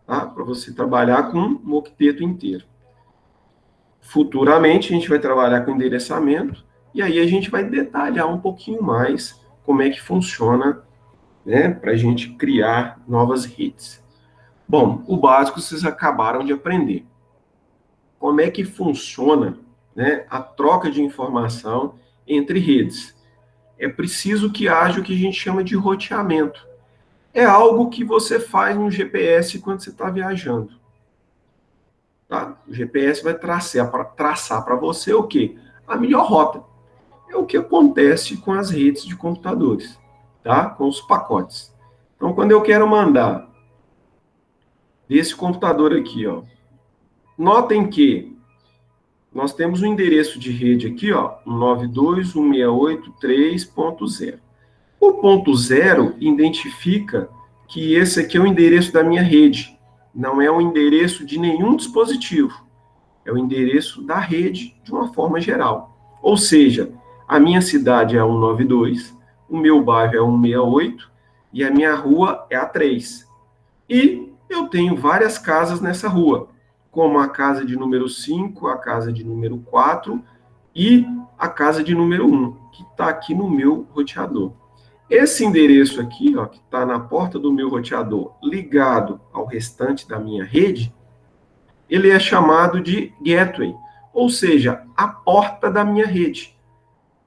tá? Para você trabalhar com um octeto inteiro. Futuramente, a gente vai trabalhar com endereçamento, e aí a gente vai detalhar um pouquinho mais como é que funciona, né, para a gente criar novas redes. Bom, o básico vocês acabaram de aprender. Como é que funciona, né, a troca de informação entre redes? É preciso que haja o que a gente chama de roteamento. É algo que você faz no GPS quando você está viajando. Tá? O GPS vai traçar para você o quê? A melhor rota. É o que acontece com as redes de computadores, tá? Com os pacotes. Então, quando eu quero mandar desse computador aqui, ó, notem que nós temos um endereço de rede aqui, ó, 192.168.3.0. O ponto 0 identifica que esse aqui é o endereço da minha rede, não é o endereço de nenhum dispositivo, é o endereço da rede de uma forma geral. Ou seja, a minha cidade é a 192, o meu bairro é 168 e a minha rua é a 3. E eu tenho várias casas nessa rua, como a casa de número 5, a casa de número 4 e a casa de número 1, que está aqui no meu roteador. Esse endereço aqui, ó, que está na porta do meu roteador, ligado ao restante da minha rede, ele é chamado de gateway, ou seja, a porta da minha rede.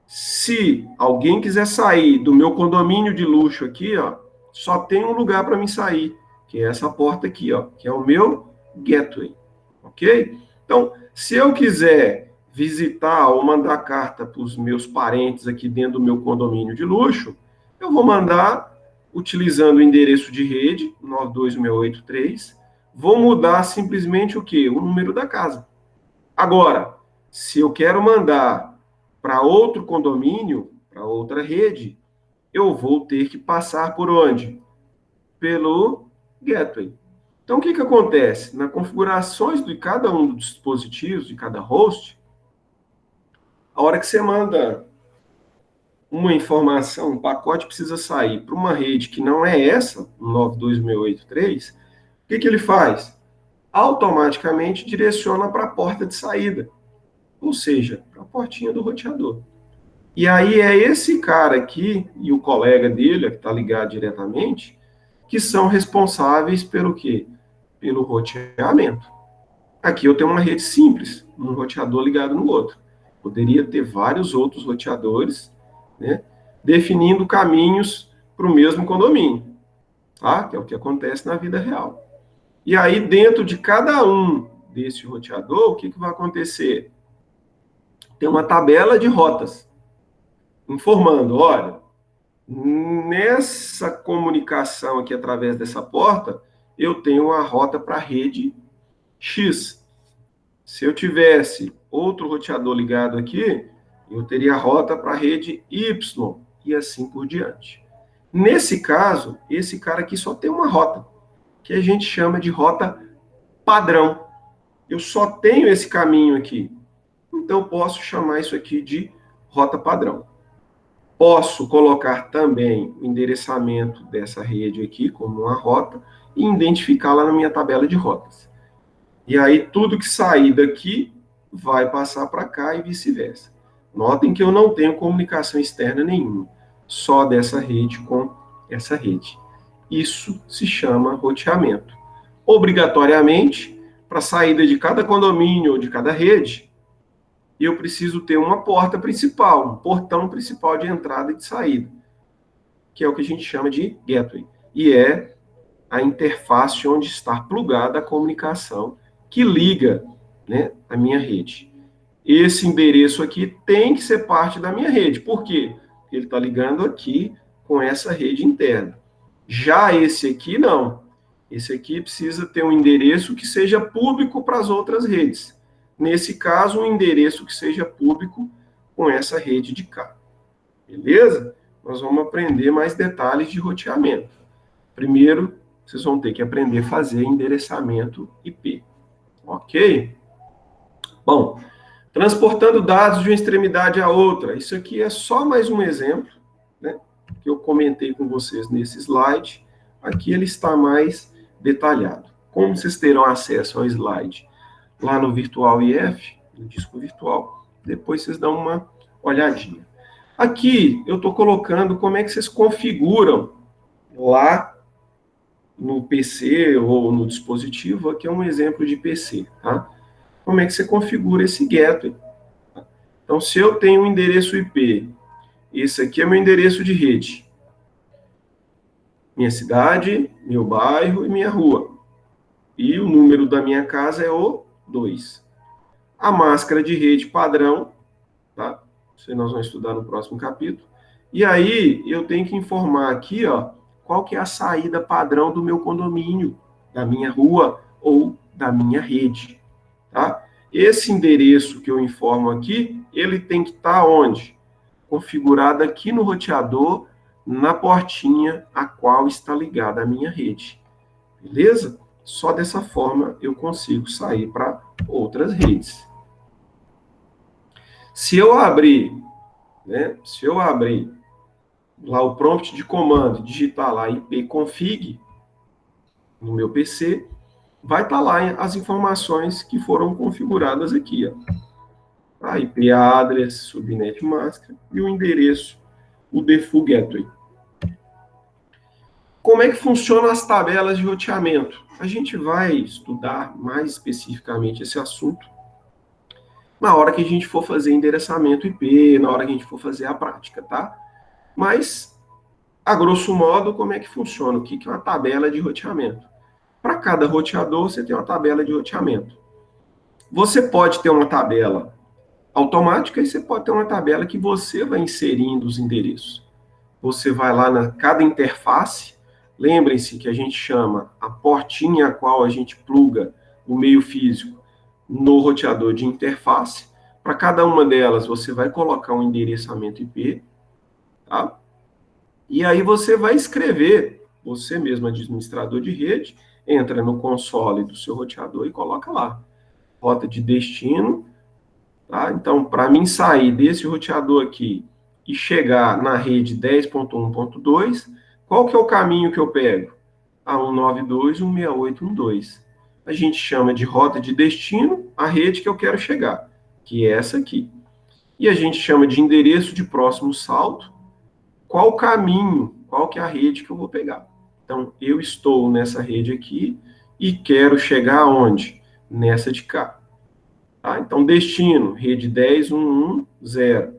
Se alguém quiser sair do meu condomínio de luxo aqui, ó, só tem um lugar para mim sair, que é essa porta aqui, ó, que é o meu gateway, ok? Então, se eu quiser visitar ou mandar carta para os meus parentes aqui dentro do meu condomínio de luxo, eu vou mandar utilizando o endereço de rede, 92683, vou mudar simplesmente o quê? O número da casa. Agora, se eu quero mandar para outro condomínio, para outra rede, eu vou ter que passar por onde? Pelo gateway. Então, o que acontece? Nas configurações de cada um dos dispositivos, de cada host, a hora que você manda uma informação, um pacote precisa sair para uma rede que não é essa, 92683, o que ele faz? Automaticamente direciona para a porta de saída, ou seja, para a portinha do roteador. E aí é esse cara aqui e o colega dele, que está ligado diretamente, que são responsáveis pelo quê? Pelo roteamento. Aqui eu tenho uma rede simples, um roteador ligado no outro. Poderia ter vários outros roteadores, né, definindo caminhos para o mesmo condomínio, tá? Que é o que acontece na vida real. E aí, dentro de cada um desse roteador, o que vai acontecer? Tem uma tabela de rotas, informando, olha, nessa comunicação aqui através dessa porta, eu tenho uma rota para a rede X. Se eu tivesse outro roteador ligado aqui, eu teria a rota para a rede Y e assim por diante. Nesse caso, esse cara aqui só tem uma rota, que a gente chama de rota padrão. Eu só tenho esse caminho aqui. Então, eu posso chamar isso aqui de rota padrão. Posso colocar também o endereçamento dessa rede aqui como uma rota e identificá-la na minha tabela de rotas. E aí, tudo que sair daqui vai passar para cá e vice-versa. Notem que eu não tenho comunicação externa nenhuma, só dessa rede com essa rede. Isso se chama roteamento. Obrigatoriamente, para a saída de cada condomínio ou de cada rede, eu preciso ter uma porta principal, um portão principal de entrada e de saída, que é o que a gente chama de gateway. E é a interface onde está plugada a comunicação que liga, né, a minha rede. Esse endereço aqui tem que ser parte da minha rede. Por quê? Porque ele está ligando aqui com essa rede interna. Já esse aqui, não. Esse aqui precisa ter um endereço que seja público para as outras redes. Nesse caso, um endereço que seja público com essa rede de cá. Beleza? Nós vamos aprender mais detalhes de roteamento. Primeiro, vocês vão ter que aprender a fazer endereçamento IP. Ok? Bom, transportando dados de uma extremidade à outra. Isso aqui é só mais um exemplo, né, que eu comentei com vocês nesse slide. Aqui ele está mais detalhado. Como vocês terão acesso ao slide lá no Virtual IF, no disco virtual, depois vocês dão uma olhadinha. Aqui eu estou colocando como é que vocês configuram lá no PC ou no dispositivo. Aqui é um exemplo de PC, tá? Como é que você configura esse gateway? Então, se eu tenho um endereço IP, esse aqui é meu endereço de rede. Minha cidade, meu bairro e minha rua. E o número da minha casa é o 2. A máscara de rede padrão, tá? Isso nós vamos estudar no próximo capítulo. E aí, eu tenho que informar aqui, ó, qual que é a saída padrão do meu condomínio, da minha rua ou da minha rede, tá? Esse endereço que eu informo aqui, ele tem que estar onde? Configurado aqui no roteador, na portinha a qual está ligada a minha rede. Beleza? Só dessa forma eu consigo sair para outras redes. Se eu abrir, né, se eu abrir lá o prompt de comando, digitar lá ipconfig no meu PC, vai estar lá as informações que foram configuradas aqui, ó. a IP address, subnet mask e o endereço, o default gateway. Como é que funcionam as tabelas de roteamento? A gente vai estudar mais especificamente esse assunto na hora que a gente for fazer endereçamento IP, na hora que a gente for fazer a prática, tá? Mas, a grosso modo, como é que funciona? O que é uma tabela de roteamento? Para cada roteador, você tem uma tabela de roteamento. Você pode ter uma tabela automática e você pode ter uma tabela que você vai inserindo os endereços. Você vai lá na cada interface, lembrem-se que a gente chama a portinha a qual a gente pluga o meio físico no roteador de interface. Para cada uma delas, você vai colocar um endereçamento IP, tá? E aí você vai escrever, você mesmo, administrador de rede, entra no console do seu roteador e coloca lá, rota de destino, tá? Então, para mim sair desse roteador aqui e chegar na rede 10.1.2, qual que é o caminho que eu pego? A 192.168.1.2. A gente chama de rota de destino a rede que eu quero chegar, que é essa aqui. E a gente chama de endereço de próximo salto, qual o caminho, qual que é a rede que eu vou pegar. Então, eu estou nessa rede aqui e quero chegar aonde? Nessa de cá. Tá? Então, destino, rede 10.1.1.0.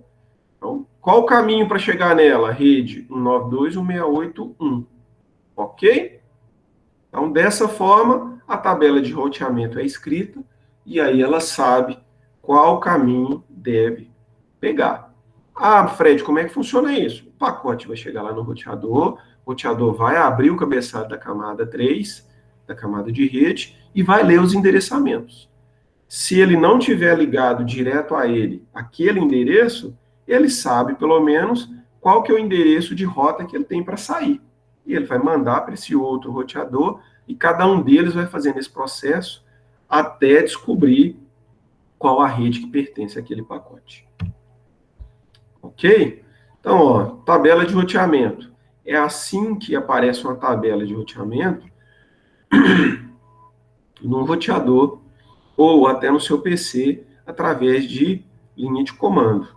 Então, qual o caminho para chegar nela? Rede 192.168.1. Ok? Então, dessa forma, a tabela de roteamento é escrita e aí ela sabe qual caminho deve pegar. Ah, Fred, como é que funciona isso? O pacote vai chegar lá no roteador, o roteador vai abrir o cabeçalho da camada 3, da camada de rede, e vai ler os endereçamentos. Se ele não tiver ligado direto a ele aquele endereço, ele sabe pelo menos qual que é o endereço de rota que ele tem para sair. E ele vai mandar para esse outro roteador e cada um deles vai fazendo esse processo até descobrir qual a rede que pertence àquele pacote. Ok? Então, ó, tabela de roteamento. É assim que aparece uma tabela de roteamento num roteador ou até no seu PC através de linha de comando.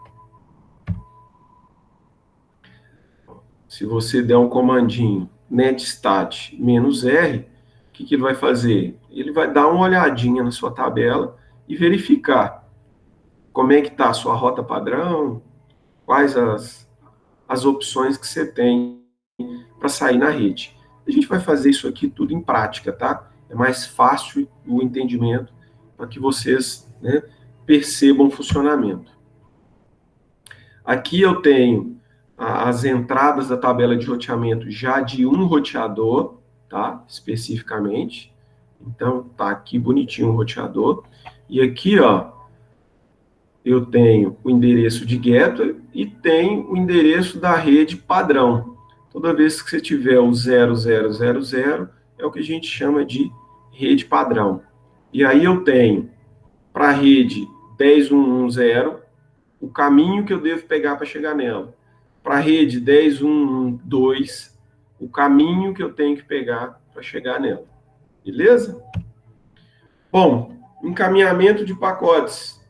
Se você der um comandinho netstat "-r", o que ele vai fazer? Ele vai dar uma olhadinha na sua tabela e verificar como é que está a sua rota padrão, quais as opções que você tem para sair na rede. A gente vai fazer isso aqui tudo em prática, tá? É mais fácil o entendimento para que vocês, né, percebam o funcionamento. Aqui eu tenho as entradas da tabela de roteamento já de um roteador, tá? Especificamente. Então, tá aqui bonitinho o roteador. E aqui, ó, eu tenho o endereço de gateway e tenho o endereço da rede padrão. Toda vez que você tiver o 0000, é o que a gente chama de rede padrão. E aí eu tenho, para a rede 10.1.1.0, o caminho que eu devo pegar para chegar nela. Para a rede 10.1.1.2, o caminho que eu tenho que pegar para chegar nela. Beleza? Bom, encaminhamento de pacotes.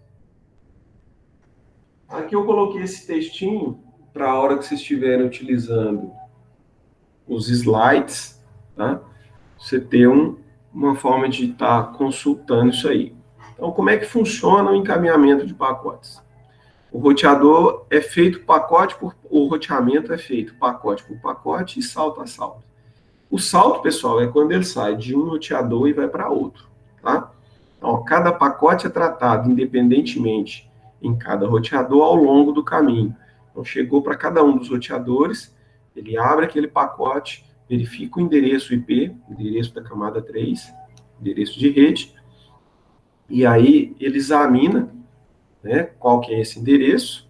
Aqui eu coloquei esse textinho para a hora que vocês estiverem utilizando os slides, tá? Você ter uma forma de estar consultando isso aí. Então, como é que funciona o encaminhamento de pacotes? O roteador é feito o roteamento é feito pacote por pacote e salto a salto. O salto, pessoal, é quando ele sai de um roteador e vai para outro, tá? Então, cada pacote é tratado independentemente em cada roteador ao longo do caminho. Então, chegou para cada um dos roteadores, ele abre aquele pacote, verifica o endereço IP, endereço da camada 3, endereço de rede, e aí ele examina, né, qual que é esse endereço,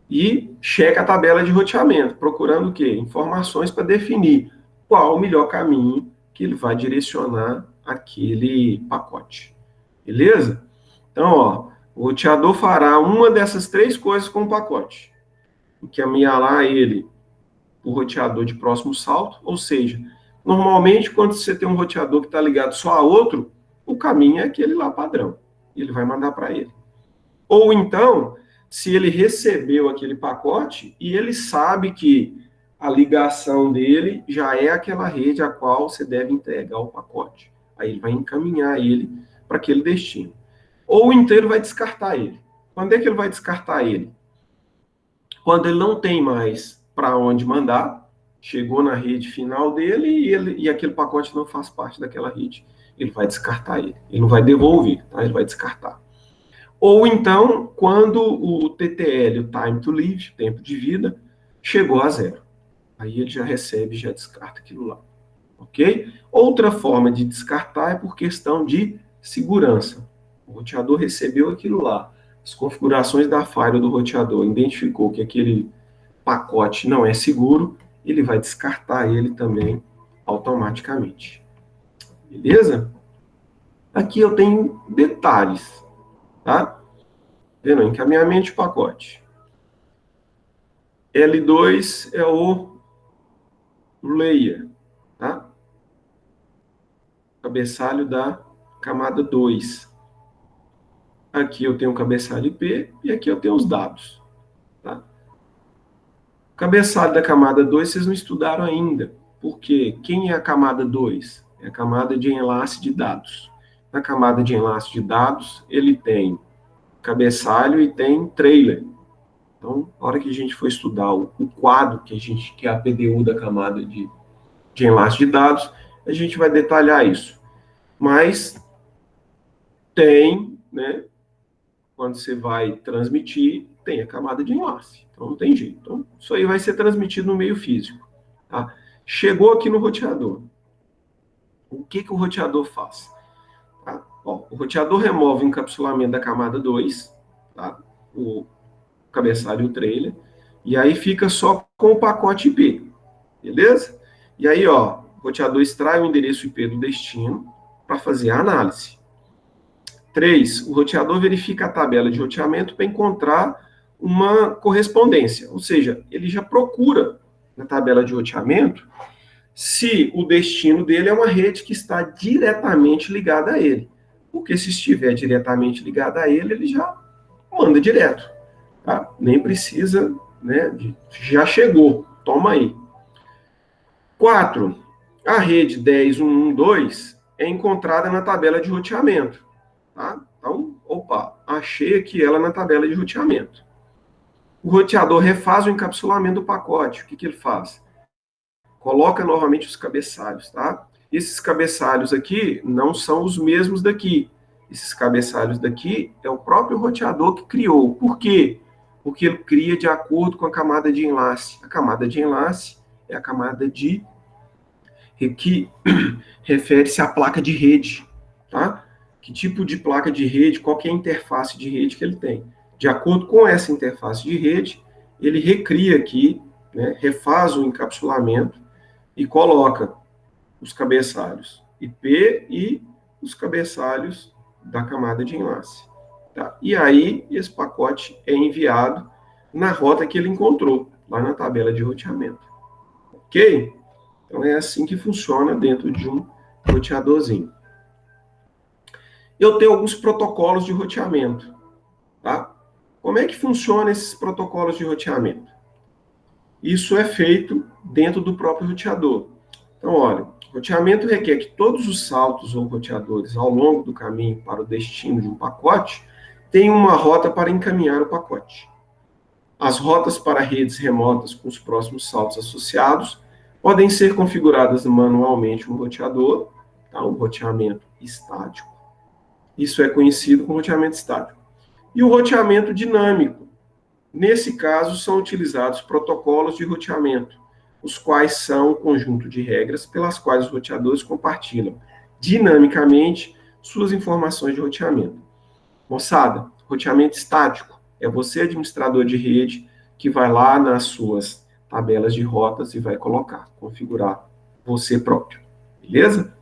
e checa a tabela de roteamento, procurando o quê? Informações para definir qual o melhor caminho que ele vai direcionar aquele pacote. Beleza? Então, ó, o roteador fará uma dessas três coisas com o pacote. Encaminhará ele para o roteador de próximo salto, ou seja, normalmente quando você tem um roteador que está ligado só a outro, o caminho é aquele lá padrão. Ele vai mandar para ele. Ou então, se ele recebeu aquele pacote e ele sabe que a ligação dele já é aquela rede a qual você deve entregar o pacote. Aí ele vai encaminhar ele para aquele destino. Ou então ele vai descartar ele. Quando é que ele vai descartar ele? Quando ele não tem mais para onde mandar, chegou na rede final dele e aquele pacote não faz parte daquela rede. Ele vai descartar ele. Ele não vai devolver, tá? Ele vai descartar. Ou então, quando o TTL, o Time to Live, tempo de vida, chegou a zero. Aí ele já recebe, já descarta aquilo lá. Ok? Outra forma de descartar é por questão de segurança. O roteador recebeu aquilo lá. As configurações da firewall do roteador identificou que aquele pacote não é seguro, ele vai descartar ele também automaticamente. Beleza? Aqui eu tenho detalhes, tá? Vendo? Encaminhamento de pacote. L2 é o layer, tá? Cabeçalho da camada 2. Aqui eu tenho o cabeçalho IP e aqui eu tenho os dados, tá? O cabeçalho da camada 2 vocês não estudaram ainda, porque quem é a camada 2? É a camada de enlace de dados. Na camada de enlace de dados, ele tem cabeçalho e tem trailer. Então, na hora que a gente for estudar o quadro que é a PDU da camada de enlace de dados, a gente vai detalhar isso. Mas tem, né, quando você vai transmitir, tem a camada de enlace. Então, não tem jeito. Então, isso aí vai ser transmitido no meio físico. Tá? Chegou aqui no roteador. O que o roteador faz? Tá? Ó, o roteador remove o encapsulamento da camada 2, tá? O cabeçalho e o trailer, e aí fica só com o pacote IP, beleza? E aí, ó, o roteador extrai o endereço IP do destino para fazer a análise. 3. O roteador verifica a tabela de roteamento para encontrar uma correspondência, ou seja, ele já procura na tabela de roteamento se o destino dele é uma rede que está diretamente ligada a ele. Porque se estiver diretamente ligada a ele, ele já manda direto. Tá? Nem precisa, né? Já chegou, toma aí. 4. A rede 10.1.1.2 é encontrada na tabela de roteamento. Tá? Então, opa, achei aqui ela na tabela de roteamento. O roteador refaz o encapsulamento do pacote. O que ele faz? Coloca novamente os cabeçalhos, tá? Esses cabeçalhos aqui não são os mesmos daqui. Esses cabeçalhos daqui é o próprio roteador que criou. Por quê? Porque ele cria de acordo com a camada de enlace. A camada de enlace é a camada que refere-se à placa de rede, tá? Que tipo de placa de rede, qual que é a interface de rede que ele tem. De acordo com essa interface de rede, ele recria aqui, né, refaz o encapsulamento e coloca os cabeçalhos IP e os cabeçalhos da camada de enlace. Tá? E aí, esse pacote é enviado na rota que ele encontrou, lá na tabela de roteamento. Ok? Então, é assim que funciona dentro de um roteadorzinho. Eu tenho alguns protocolos de roteamento. Tá? Como é que funcionam esses protocolos de roteamento? Isso é feito dentro do próprio roteador. Então, olha, roteamento requer que todos os saltos ou roteadores ao longo do caminho para o destino de um pacote tenham uma rota para encaminhar o pacote. As rotas para redes remotas com os próximos saltos associados podem ser configuradas manualmente no roteador, tá? Um roteamento estático. Isso é conhecido como roteamento estático. E o roteamento dinâmico. Nesse caso, são utilizados protocolos de roteamento, os quais são um conjunto de regras pelas quais os roteadores compartilham dinamicamente suas informações de roteamento. Moçada, roteamento estático é você, administrador de rede, que vai lá nas suas tabelas de rotas e vai colocar, configurar você próprio. Beleza?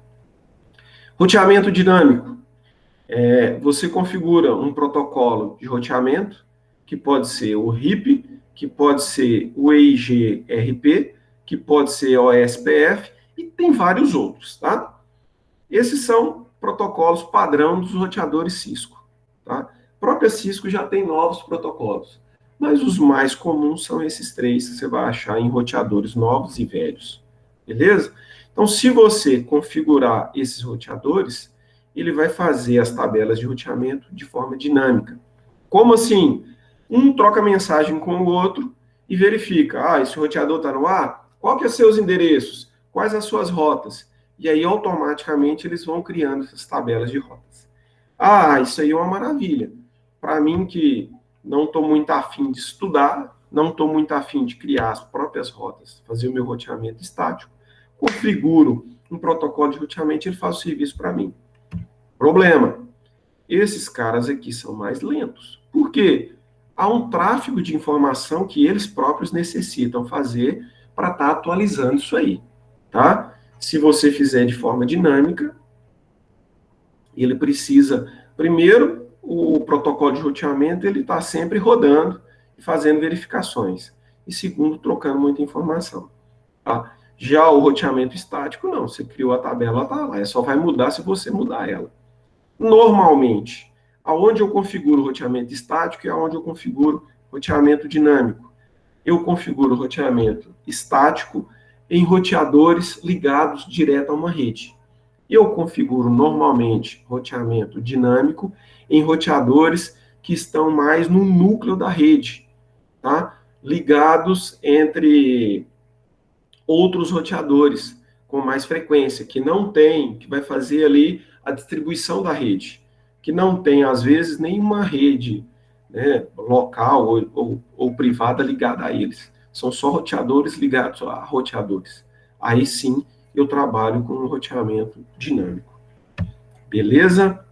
Roteamento dinâmico. Você configura um protocolo de roteamento, que pode ser o RIP, que pode ser o EIGRP, que pode ser o OSPF, e tem vários outros, tá? Esses são protocolos padrão dos roteadores Cisco, tá? própria Cisco já tem novos protocolos, mas os mais comuns são esses três que você vai achar em roteadores novos e velhos, beleza? Então, se você configurar esses roteadores, ele vai fazer as tabelas de roteamento de forma dinâmica. Como assim? Um troca mensagem com o outro e verifica, esse roteador está no ar? Qual que é seus endereços? Quais as suas rotas? E aí, automaticamente, eles vão criando essas tabelas de rotas. Isso aí é uma maravilha. Para mim, que não estou muito afim de estudar, não estou muito afim de criar as próprias rotas, fazer o meu roteamento estático, configuro um protocolo de roteamento e ele faz o serviço para mim. Problema, esses caras aqui são mais lentos. Por quê? Há um tráfego de informação que eles próprios necessitam fazer para estar atualizando isso aí, tá? Se você fizer de forma dinâmica, ele precisa, primeiro, o protocolo de roteamento, ele está sempre rodando e fazendo verificações. E segundo, trocando muita informação. Tá? Já o roteamento estático, não. Você criou a tabela, está lá. Só vai mudar se você mudar ela. Normalmente, aonde eu configuro roteamento estático e aonde eu configuro roteamento dinâmico. Eu configuro roteamento estático em roteadores ligados direto a uma rede. Eu configuro normalmente roteamento dinâmico em roteadores que estão mais no núcleo da rede, tá? Ligados entre outros roteadores com mais frequência, que não tem, que vai fazer ali a distribuição da rede, que não tem, às vezes, nenhuma rede, né, local ou privada ligada a eles. São só roteadores ligados a roteadores. Aí sim, eu trabalho com um roteamento dinâmico. Beleza?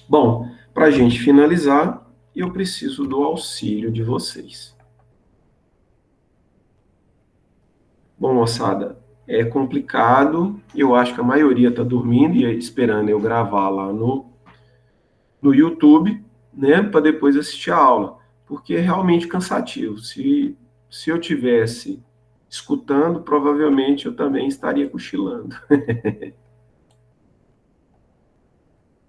Bom, para a gente finalizar, eu preciso do auxílio de vocês. Bom, moçada, é complicado. Eu acho que a maioria está dormindo e esperando eu gravar lá no YouTube, né, para depois assistir a aula, porque é realmente cansativo. Se eu tivesse escutando, provavelmente eu também estaria cochilando.